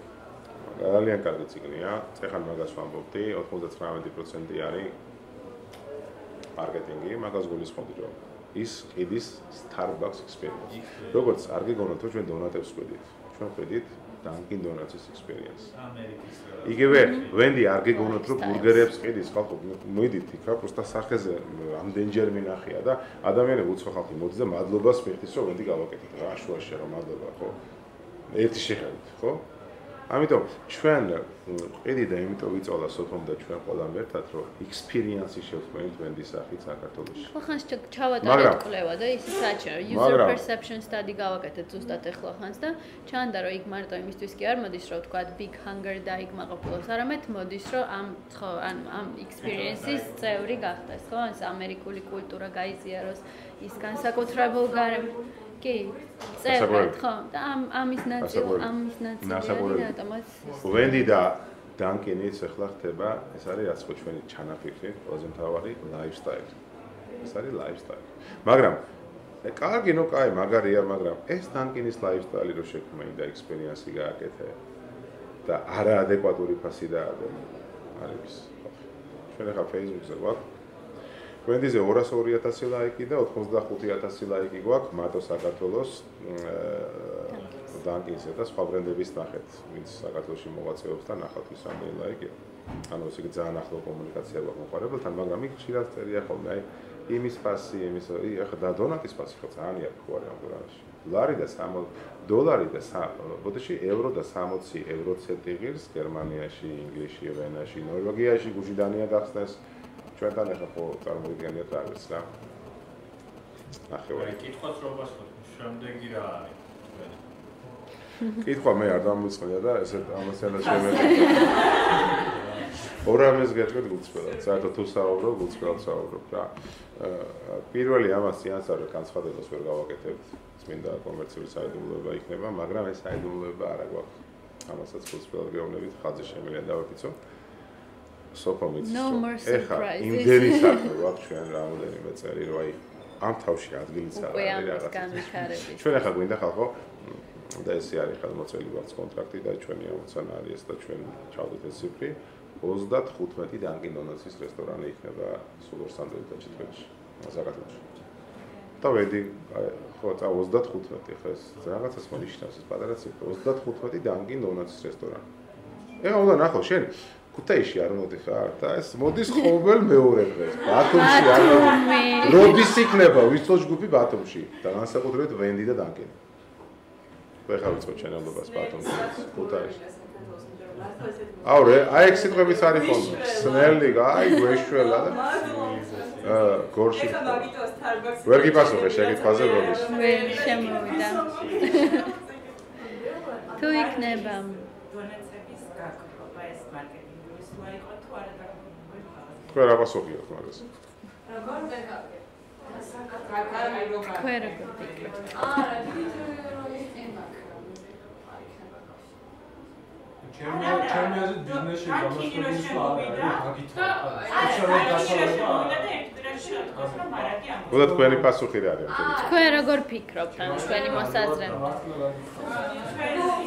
ძალიან კარგი ციგნია. ეხლა მაგას ვამბობდი, 99% არის მარკეტინგი, მაგას გულისხმობდი რომ ის ყიდის Starbucks experience. როგორც არ გიგონოთ, ჩვენ დონატებს ვყიდით. ჩვენ ვყიდით Dunkin' Donuts-ის experience. იგივე Wendy არ გიგონოთ, რომ ბურგერებს ყიდის, ხალხო, მიდით იქა, просто სახეზე ამდენჯერ მინახია და ადამიანები უცხო ხალხი მოდის და მადლობას მიხდის, რომ Wendy გავაკეთეთ რა, შუაში რა მადლობა, ხო? ერთი შეხედვით, ხო? ამიტომ ჩვენ ყიდი და იმიტომ ვიწოლა სოფომ და ჩვენ ყველამ ერთად რომ experience-ი შევქმნით Wendy-ის სახით საქართველოში. ხო ხანს ჩავატარეთ კვლევა და ისიც საჭირო user perception study გავაკეთეთ ზუსტად ახლა ხანს და ჩანდა რომ იქ მარტო იმისთვის კი არ მოდის რომ თქვა big hunger და იქ მაყოფილოს, არამედ მოდის რომ ამ experience-ის წევრი გახდეს, ხო? ეს ამერიკული კულტურა გაიზიაროს, ის განსაკუთრებულ კი, წერეთ, ხო, და ამის ნაწილი რატომაც Wendy და Dunkin'-იც ახლა ხდება, ეს არის რაც ხო ჩვენი ჩანაფიქრი, ყველაზე მთავარი lifestyle. ეს არის lifestyle. მაგრამ კარგი, ნუ კაი, მაგარია, მაგრამ ეს Dunkin'-ის lifestyle-ი რო შექმნი და experience-ი გააკეთე და არაადეკვატური ფასი დაადე. არის. ჩვენ ახლა Facebook-ზე გვაქვს Wendy-ზე 202,000 ლაიკი და 85,000 ლაიკი გვაქვს მარტო საქართველოს Dunkin'-ზე და სხვა ბრენდების ნახეთ, ვინც საქართველოში მოღვაწეობს და ნახავთ ის რამდენი ლაიკია. ანუ ეს იგი ძალიან ახლო კომუნიკაცია გვაქვს მოყარებელთან, მაგრამ იქ ხშირად წერია ხოლმე აი იმის ფასი, იმის ახლა და დონატის ფასი ხო ძალიან იაფი არის ამ გრანში. $60 და ბოდიში евро და 60 евро ცენტი ღირს გერმანიაში, ინგლისში, ვენაში, ნორვეგიაში, გუჯი დანია გახსნეს. ჩვენთან ახლა ხო წარმოვიდგენიათ რაღაც რა. ნახევარი. კითხვაც რო გასვათ, შემდეგი რა არის? კითხვა მე არ დამოწმია და ესეთ ამასთანაც შემეძლო. ორამეს გეტყვით გულწრფელად, საერთოდ თუ საუბრობ, გულწრფელად საუბრობ რა. პირველი ამას წინასწარ განცხადებას ვერ გავაკეთებთ. წმინდა კომერციული საიდუმლოება იქნება, მაგრამ ეს საიდუმლოება არა გვაქვს. ამასაც გულწრფელად გეუბნებით, ხაზი შემიძლია დავაკეთო. სოფომიც. ეხა იმდენი საქმე გვაქვს ჩვენ რამოდენიმე წელი, რომ აი ამ თავში ადგილიც არ არის რაღაცა. ჩვენ ახლა გვინდა ხალხო და ესე არის ხელმოწერილი გვაქვს კონტრაქტი და ჩვენი ამოცანა არის ეს და ჩვენ ჩავდეთ ეს ციფრი 35 Dunkin' Donuts-ის რესტორანი იქნება სულ 2 სამდელი დაჭირებაში საქართველოში. და ვედი ხო და 35 ხა ეს რაღაცას მონიშნავს ეს პატარა ციფრი 35 Dunkin' Donuts-ის რესტორანი. ეხლა უნდა ნახო შენ ქუთაისში არ მოდი ხარ და ეს მოდის ყოველ მეორე დღეს ბათუმში არ მოდი როდის იქნება ვიცო ჯგუფი ბათუმში და განსაკუთრებით Wendy და Dunkin'. ვეხა ვიცო ჩენელობას ბათუმში ქუთაისში აურე, აი ეგ სიტყვებიც არის ხოლმე. სნელი, აი გვეშველა და გორში. ვერ გიპასუხე შეკითხვაზე როდის? ვერ შემოვიდა. თუ იქნება დონეცების გაკრობა ეს მარკეტინგის სულა იყო თუ არა დაგმოგვიყვა? თქვენ რა პასუხიოთ მაგას? როგორ ვეღარ თქვენ როგორ ფიქრობთ? არა, დიდი როლის თემაა. ჩემი აზრით ბიზნესში გამოსწორების არა გაგითხრა. ოდა თქვენი პასუხი რა არის? თქვენ როგორ ფიქრობთ ან თქვენი მოსაზრება?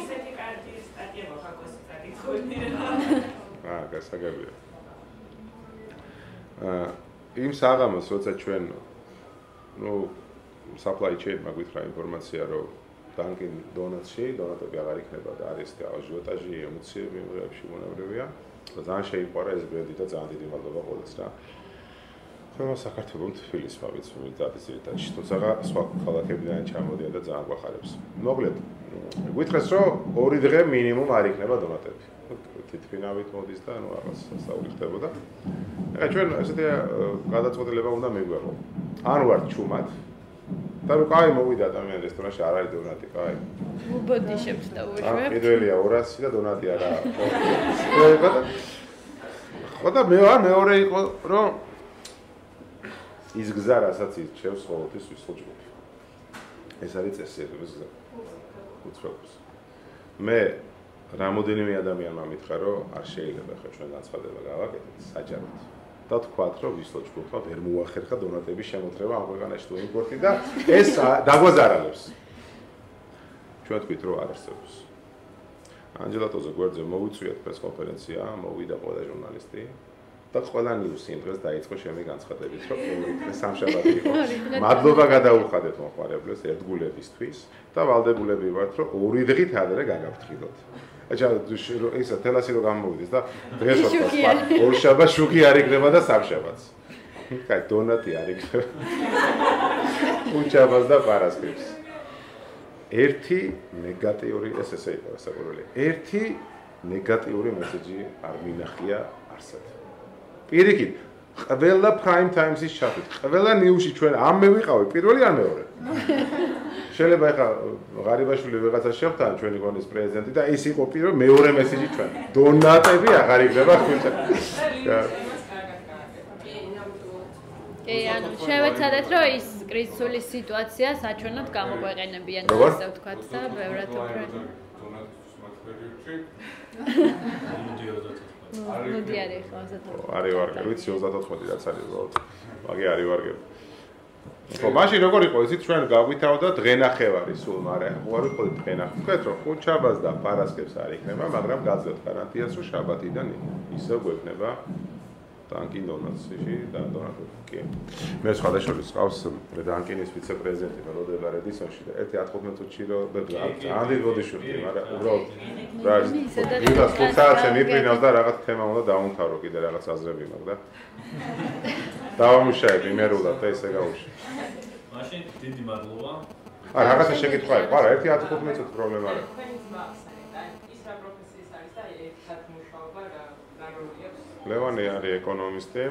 ისეთი კარგი სტატია მოხაკოს საკითხული. გასაგებია. იმ საღამოს, როცა ჩვენ supply chain-მა გვითხრა ინფორმაცია, რომ Dunkin Donuts-ში დონატები აღარ იქნება და არის აჟიოტაჟი, ემოციები მიღებში მონავრევია. ძალიან შეიყვარა ეს ბრენდი და ძალიან დიდი მადლობა ყველას რა. ხოლმე საქართველოს თბილისს ვვიცით დაწესებითაში, თუმცა სხვა ქალაქებიდან ჩამოდია და ძალიან გვახარებს. მოკლედ, გვითხრეს რომ 2 დღე მინიმუმ არ იქნება დონატები. თითქმის მოდის და ნუ რაღაც სასწაული ხდებოდა. ეხლა ჩვენ ესეთი გადაწყვეტილება უნდა მიგვეღო. ან ვართ ჩუმად და რო კაი მოვიდა ადამიანი რესტორანში არ არის დონატი, კაი. უბოდიშებთ და უშვებთ. პირველია 200 და დონატი არა. ხოდა მეორე იყო რომ ის გზა რასაც ირჩევს ყოველთვის ვისლოჯგუფი. ეს არის წესრიგების გზა. უცხოებს. მე რამოდენიმე ადამიანმა მითხრა რომ არ შეიძლება ხა ჩვენ განცხადება გავაკეთეთ საჯაროდ. და თქვათ რომ ვისლოჯგუფმა ვერ მოახერხა დონატების შემოთრევა ამ ქვეყანაში თუ იმპორტი და ეს დაგვაზარალებს. ჩვენ თქვით რომ არ არსებობს. ანჯელატოზე გვერდზე მოვიწვიეთ პრესკონფერენცია, მოვიდა ყველა ჟურნალისტი და ყველა ნიუსი იმ დღეს დაიწყო შემი განცხადებით, რომ სამშაბათი იყო. მადლობა გადაუხადეთ მომხმარებლებს ერთგულებისთვის და ვალდებულები ვართ, რომ 2 დღით ადრე გაგაფრთხილოთ. აჩა ისა თელასი რო გამოვიდეს და დღეს ვთქვა, ორშაბათს შუქი არ იქნება და სამშაბათს. კაი, დონატი არ იქნება. უჩაბას და პარასკევს. ერთი ნეგატიური ესე იყო საკურველი. ერთი ნეგატიური მესეჯი არ მინახია არსად. პირიქით, ყველა prime times-ის ჩათვით, ყველა ნიუსში ჩვენ ამ მე ვიყავი, პირველი ან მეორე. შეიძლება ეხა ღარიბაშვილი ვიღაცა შევთან ჩვენი გონის პრეზიდენტი და ის იყო პირველი მეორე მესეჯი ჩვენ. დონატები აღარ იქნება ხუჭა. კი, ანუ შევეცადეთ, რომ ის კრიზისული სიტუაცია საჩვენოდ გამოგვეყენებიან, ასე ვთქვათ და ბევრად უფრო. მოდი არის ხო 34. არის ვარგები, ვიცი 34 რაც არის უბრალოდ. მაგე არის ვარგები. ხო, მაშინ როგორ იყო იცით ჩვენ გავვითავდა დღენახევარი სულ, მაგრამ უარი ხო დღენახევარი. ვთქვეთ რომ ხუთშაბათს და პარასკევს არ იქნება, მაგრამ გაძლევთ გარანტიას რომ შაბათიდან ისევ გვექნება Dunkin Donuts-ში და დონატები. კი. მე სხვადასხვა ყავს Dunkin-ის ვიცე-პრეზიდენტი როდელა რედისონში და 1:15 წუთში რომ ძალიან დიდი ბოდიშვილი, მაგრამ უბრალოდ რა ის 5 საათზე მიფრინავს და რაღაც თემა უნდა დაუნთავრო, კიდე რაღაც აზრები მაქვს და დავამუშავებ იმერულად და ესე გავუშვი. მაშინ დიდი მადლობა. არა, რაღაცა შეკითხვა იყო, არა, 1:15 წუთი პრობლემა არა. ის რა პროფესიის არის და ერთად მუშაობა რა როლი აქვს? ლევანი არის ეკონომისტი.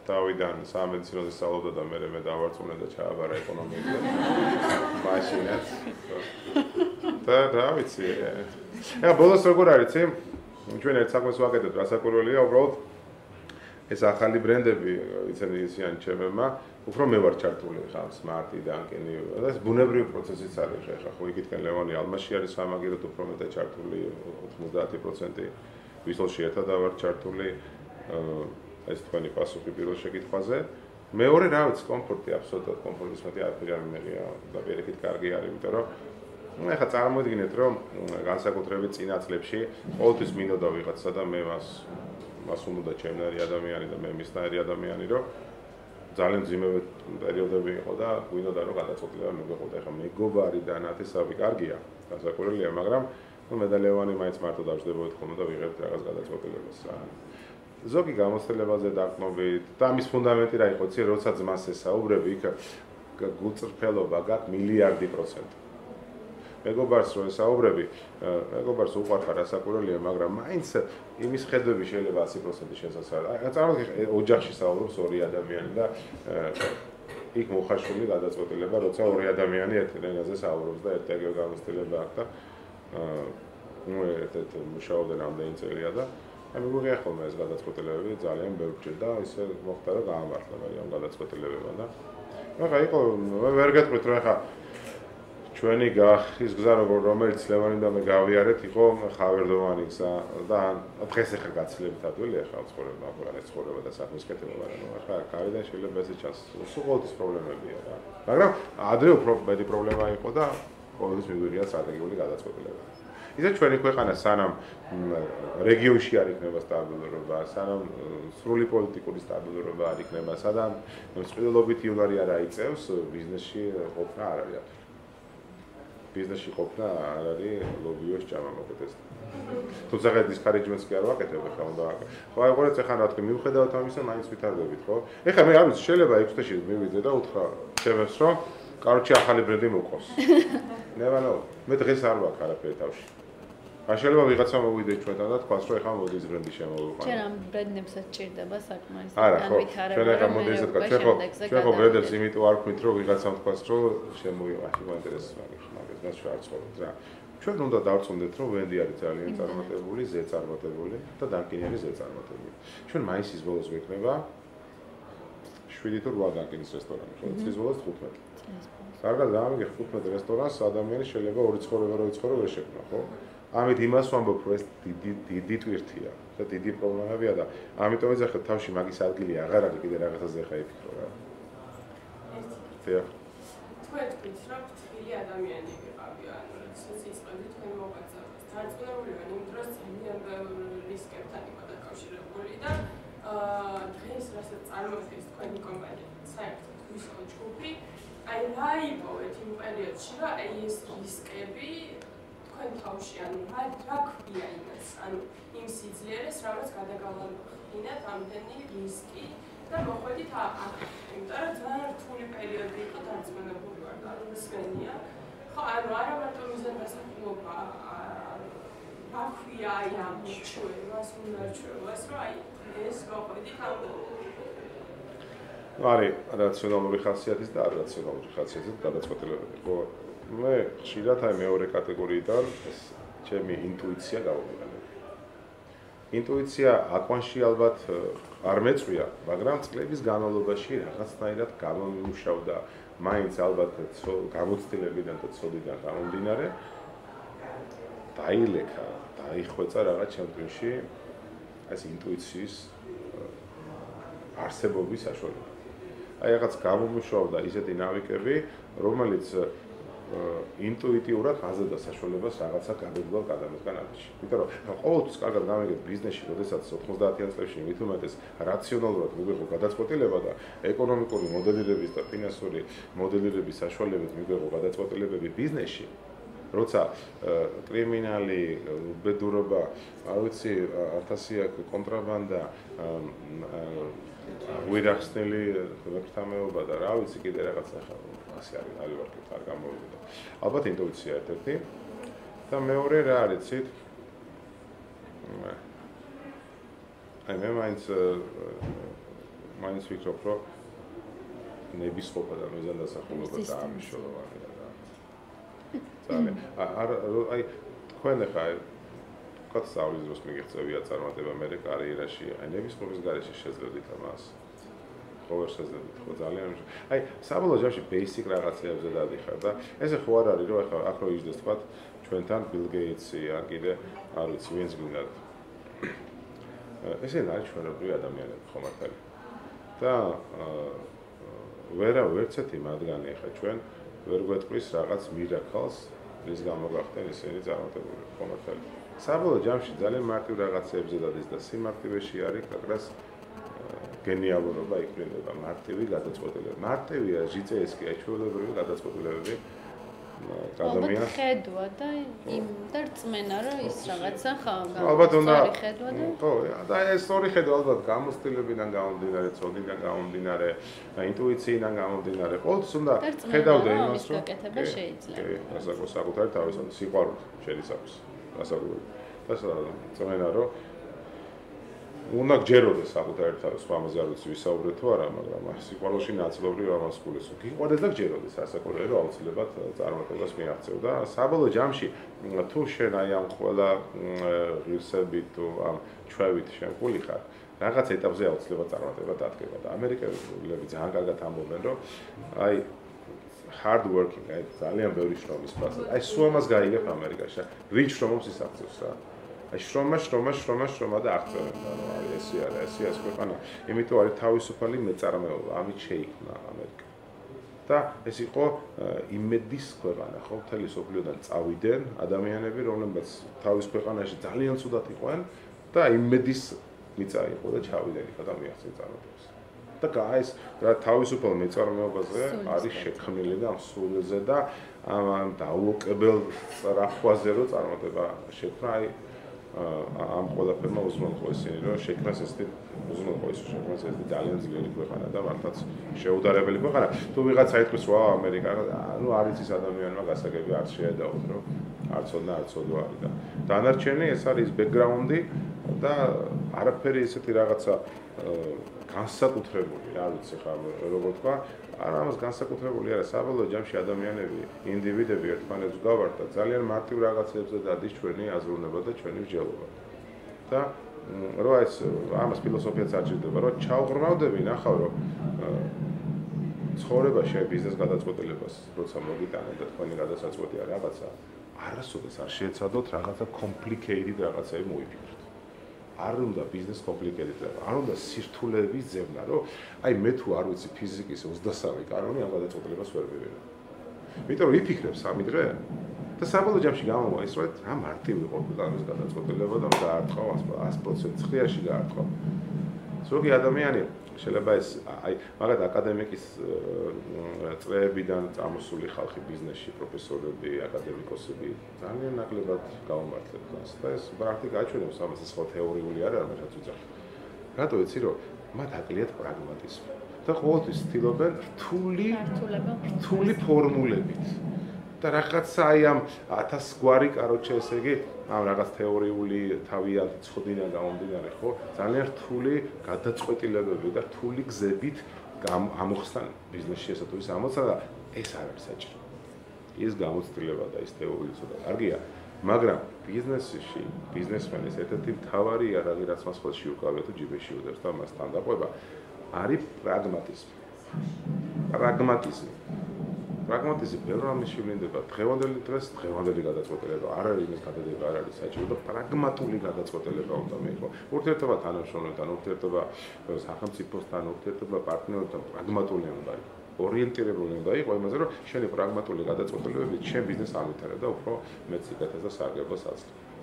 დავიდან სამედიცინოზე სწავლობდა და მე დავარწმუნე და ჩააბარა ეკონომიკაზე. მაშინაც. და რა ვიცი. ეხლა ბოლოს როგორ არის, იცი? ჩვენ ერთ საქმეს ვაკეთებთ, რასაკვირველია, უბრალოდ ეს ახალი ბრენდები, იცი ისიანი ჩემებმა, უფრო მე ვარ ჩართული ხა Smart-ი და Dunkin-ი. ეს ბუნებრივი პროცესიც არის ხა ხო იგითქენ ლევანი ალმასში არის სამაგიეროდ უფრო მეტად ჩართული 90%. ვისლში ერთად ვარ ჩართული ეს თქვენი პასუხი პირველ შეკითხვაზე. მეორე რა ვიცი, კომფორტი, აბსოლუტურად კომფორტის მეტი არაფერი არ მიღია და პირიქით კარგი არის, იმიტომ რომ ეხლა წარმოიდგინეთ, რომ განსაკუთრებით წინა წლებში ყოველთვის მინდოდა ვიღაცა და მე მას უნდა ჩემნარი ადამიანი და მე მისნაირი ადამიანი, რომ ძალიან ძიმები პერიოდები იყო და გვინდოდა რომ გადაწყვეტილება მიგვეყოდა. ეხლა მეგობარი და ნათესავი კარგია, განსაკუთრებია, მაგრამ მე და ლევანი მაინც მარტო დავждებოდით ხოლმე და ვიღებთ რაღაც გადაწყვეტილებას რა. ზოგი გამოცდილებაზე დაყნობით და ამის ფუნდამენტი რა იყო, ცი როცა ძმას ესაუბრები, იქ გულწრფელობა გაქვს მილიარდი %. მეგობარს რო ესაუბრები, მეგობარს უყვარხარ რასაკვირველია, მაგრამ მაინც იმის ხედვები შეიძლება 100% შესაძლოა. წარმოგიდგენთ, ოჯახში საუბრობს ორი ადამიანი და იქ მოხარშული გადაწყვეტილება, როცა ორი ადამიანი ერთ ენაზე საუბრობს და ერთგივე გამოცდილება აქვს და ერთ მუშაობდნენ რამდენი წელია და მე მგონია ხოლმე ეს გადაწყვეტილებები ძალიან ბევრჯერ და ისე მოხდა რომ გაამართლა ამ გადაწყვეტილებებმა და ახლა იყო ვერ გეტყვით რომ ახლა ჩვენი ის გზა რომელიც ლევანიდან გავიარეთ იყო ხავერდოვანი გზა და დღეს ახლა გაცილებით ადვილია ახლა ცხოვრება ქვეყნის ცხოვრება და საქმის კეთება მაგრამ ახლა გარედან შეიძლება ესე ჩანს უყოველთის პრობლემებია რა მაგრამ ადრე უფრო მეტი პრობლემა იყო და ყოველთვის მიგვიღია სტრატეგიული გადაწყვეტილება ისე ჩვენი ქვეყანა სანამ რეგიონში არ იქნება სტაბილურობა, სანამ სრული პოლიტიკური სტაბილურობა არ იქნება, სანამ წყვილობითი უნარი არ აიწევს, ბიზნესში ყოფნა არ არის. ბიზნესში ყოფნა არ არის ლობიოს ჭამა მოკეთეს. თუმცა ეს დისკარეჯმენტს კი არ ვაკეთებ ახლა უნდა. ხო, აიღორეთ ახლა რა თქმა უნდა, მიუხედავად ამისა, მაინც ვითარდებით, ხო? ეხლა მე არ ვიცი, შეიძლება 6 წუთში მივიდე და უთხრა ჩემს რომ კაროჩი ახალი ბრენდი მოყავს. ნევანო, მე დღეს არ ვაკ არაფერი თავში. შეიძლება ვიღაცა მოვიდე ჩვენთან და თქვას რომ ეხლა მოდის ბრენდი შემოვიყვანო. ჩვენ ამ ბრენდებსაც ჭირდება საკმარისი განვითარება. ჩვენ ახლა მოდის და ჩვენ ხო ბრენდებს იმიტომ არ ვქმით რომ ვიღაცამ თქვას რომ შემოვიყვანო, მაინტერესებს მაგას მას არ ცხოვრობთ რა. ჩვენ უნდა დავწუნდეთ რომ ბრენდი არის ძალიან წარმატებული, ზეწარმატებული და დანკინი არის ზეწარმატებული. ჩვენ მაისის ბოლოს ვექნება 7 თუ 8 დანკინის რესტორანი, ხო? წლის ბოლოს 15. კარგად გამიგე 15 რესტორანს ადამიანი შეიძლება ორი ცხოვრება რო იცხოვრო ვერ შექმნა, ხო? ამით იმას ვამბობ, რომ ეს დიდი ტვირთია და დიდი პრობლემებია და ამიტომ ეძახეთ თავში მაგის ადგილი აღარ არის კიდე რაღაცაზე ხა იფიქრო რა. თქვენ თქვით, რომ ფრთხილი ადამიანი ვიყავი, ანუ როდესაც იწყებდი თქვენ მოღვაწეობას. დარწმუნებული ვარ, იმ დროს ძალიან რისკებთან იყო დაკავშირებული და დღეს რასაც წარმოადგენს თქვენი კომპანია, საერთოდ ვისო ჯგუფი, აი რა იპოვეთ იმ პერიოდში, რომ აი ეს რისკები თქვენ თავში, ანუ რა ქვია იმას, ანუ იმ სიძლიერეს, რამაც გადაგავარდნით ამდენი რისკი და მოხვედით აქ, იმიტომ რომ ძალიან რთული პერიოდი იყო, დარწმუნებული ვარ და მსმენია. ხო, ანუ არა მარტო მიზანმსახურება, რა ქვია აი ამ ჩვენას, უნარჩვევას, რომ აი ეს მოხვედით არის რაციონალური ხასიათის და არარაციონალური ხასიათის გადაწყვეტილებები. ხო, მე ხშირად აი მეორე კატეგორიიდან ჩემი ინტუიცია გავუყურებ. ინტუიცია აკვანში ალბათ არ მეწვია, მაგრამ წლების განმავლობაში რაღაცნაირად გამომიმუშავდა, მაინც ალბათ გამოცდილებიდან და ცოდიდან გამომდინარე დაილექა, დაიხვეწა რაღაც ჩემთვის ეს ინტუიციის არსებობის საშუალება. აი რაღაც გამომუშავდა ისეთი ნავიკები, რომელიც ინტუიტიურად აზრდა საშუალებას რაღაცა გადაგვალ გადამოსგან ამაში. იმიტომ რომ ყოველთვის კარგად გამიგეთ ბიზნესში, როდესაც 90-იან წლებში მით უმეტეს რაციონალურად მიგვიღო გადაწყვეტილება და ეკონომიკური მოდელირების და ფინანსური მოდელირების საშუალებით მიგვიღო გადაწყვეტილებები ბიზნესში, როცა კრიმინალი, უბედურობა, არ ვიცი, 1000 კონტრაბანდა, ვირახსნელი მეკრთამეობა და რა ვიცი კიდე რაღაცა ხარ ასე არის ვარ არ გამოვიდა. ალბათ ინტუიცია ერთ-ერთი და მეორე რა არის ცით? აი მე მაინც ვიქრობ რომ ნებისყოფა და მიზანდასახულობა დაამშრალოვანია რა. ძალიან აი თქვენ ახლა კაც სწავლის დროს მიგეწევია წარმატება მე კარიერაში, აი ნებისყოფის გარეშე შეძლებდით ამას. ხო ვერ შეძლებდით, ხო ძალიან აი საბოლოო ჯამში basic რაღაცეებზე დადიხარ და ესე ხო არ არის რომ ახლა აქ რო იჯდეს თქვა ჩვენთან Bill Gates-ი ან კიდე არ ვიცი ვინც გინდათ. ესე არის ჩვენებრივი ადამიანები ხო მართალი. და ვერცერთი მათგანი ახლა ჩვენ ვერ გვეტყვის რაღაც მირაკლს, რის გამო გახდნენ ისინი წარმატებული ხო მართალი. საბოლოო ჯამში ძალიან მარტივ რაღაცებზე დადის და სიმარტივეში არის კაკრას გენიალურობა იქნება, მარტივი გადაწყვეტილება. მარტივია ჟიწეესკი, ჩვეულებრივი გადაწყვეტილებები ადამიანს ხედვა და იმ და რწმენა რომ ის რაღაცა ალბათ უნდა ხედვა და ხო და ეს სწორი ხედვა ალბათ გამოცდილებიდან გამომდინარე, წოდიდან გამომდინარე, ინტუიციიდან გამომდინარე, ყოველთვის უნდა ხედავდე იმას რომ გაკეთება შეიძლება. კი, საკუთარი თავის სიყვარული შეიძლება გასაგებია. და წმენა რომ უნდა გჯეროდეს საკუთარი თავის ამაზე არ ვიცი ვისაუბრეთ თუ არა, მაგრამ სიყვარულში ნაწილობრივ ამას გულისო. გიყვარდეს და გჯეროდეს ასაკურები რომ აუცილებლად წარმატებას მიაღწევ და საბოლოო ჯამში თუ შენ აი ამ ყველა ღირსებით თუ ამ ჩვევით შენ გული ხარ, რაღაც ეტაპზე აუცილებლად წარმატება დადგება და ამერიკელები ძალიან კარგად ამბობენ რომ აი hard working, აი ძალიან ბევრი შრომის პროცესი. აი სუამას გაიგებ ამერიკაში, რით შრომობს ის აღწევს რა. აი შრომა და აღწევენ და რა არის ეს არის ქვეყანა. იმიტომ არის თავისუფალი მეწარმეობა, ამით შეიქმნა ამერიკა. და ეს იყო იმედის ქვეყანა, ხო, მთელი სოფლიოდან წავიდნენ ადამიანები, რომლებიც თავის ქვეყანაში ძალიან ცუდად იყვნენ და იმედის მიწა იყო და ჩავიდნენ იქ და მიაღწევენ წარმატებას. და ეს რა თავისუფალ მეწარმეობაზე არის შექმნილი და ამ სულზე და ამ დაუოკებელ სწრაფვაზე რომ წარმატება შექმნა აი ამ ყველაფერმა უზრუნველყო ისინი რომ შექმნას ესეთი უზრუნველყო ის შექმნას ესეთი ძალიან ძლიერი ქვეყანა და მართლაც შეუდარებელი ქვეყანა თუ ვიღაცა იტყვის ვა ამერიკა ნუ არის ის ადამიანმა გასაგები არ შეედაოთ რომ არც ოდნა არის და დანარჩენი ეს არის ბექგრაუნდი და არაფერი ესეთი რაღაცა განსაკუთრებული, რა ვიცი ხა როგორ თქვა, არა ამას განსაკუთრებული არა, საბოლოო ჯამში ადამიანები, ინდივიდები ერთმანეთს გავართ და ძალიან მარტივ რაღაცებზე დადის ჩვენი აზროვნება და ჩვენი მსჯელობა. და რა ეს ამას ფილოსოფიაც არ ჭირდება, რომ ჩავღრმავდები, ნახავ რომ ცხოვრებაში ბიზნეს გადაწყვეტილებას, როცა მოგიტანენ და თქვენი გადასაწყვეტია რაღაცა, არასოდეს არ შეეცადოთ რაღაცა complicated რაღაცები მოიფიქროთ. არ უნდა ბიზნეს კომპლიკეიტედ, არ უნდა სირთულეების ძებნა, რომ აი მე თუ არ ვიცი ფიზიკის 23 კანონი ამ გადაწყვეტილებას ვერ მივიღებ. იმიტომ რომ იფიქრებ 3 დღე და საბოლოო ჯამში გამოვა ის რომ რა მარტივი ყოფილა ამ გადაწყვეტილება და გაარტყავ 100% წრიაში გაარტყავ. ზოგი ადამიანი შეიძლება ეს აი მაგათ აკადემიკის წრეებიდან წამოსული ხალხი ბიზნესში პროფესორები, აკადემიკოსები ძალიან ნაკლებად გაუმართლებს მას და ეს პრაქტიკა აჩვენებს ამას ეს ხო თეორიული არ არის რაც უძახ. რატო იცი რომ მათ აკლიათ პრაგმატიზმი და ყოველთვის ცდილობენ რთული ფორმულებით და რაღაცა აი ამ 1000 გვარი კაროჩე ესე იგი ამ რაღაც თეორიული თავიანთი ცხოდიდან გამომდინარე ხო ძალიან რთული გადაწყვეტილებები და რთული გზებით ამოხსნა ბიზნესში ესა თუ ის ამოცა და ეს არ არის საჭირო. ის გამოცდილება და ის თეორიული ცოტა კარგია, მაგრამ ბიზნესში ბიზნესმენის ერთ-ერთი მთავარი იარაღი რაც მას ხელში უკავია თუ ჯიბეში უდევს და მას თანდაყვება არის პრაგმატიზმი. პრაგმატიზმი ბევრ რამის შევლინდება. დღევანდელი დღეს დღევანდელი გადაწყვეტილება არ არის იმის გადადება არ არის საჭირო და პრაგმატული გადაწყვეტილება უნდა მიიღო. ურთიერთობა თანამშრომლებთან, ურთიერთობა სახელმწიფოსთან, ურთიერთობა პარტნიორებთან პრაგმატული უნდა იყოს. ორიენტირებული უნდა იყოს იმაზე, რომ შენი პრაგმატული გადაწყვეტილებებით შენ ბიზნესს ამვითარებ და უფრო მეტ სიკეთეს და სარგებლობას აძლევ.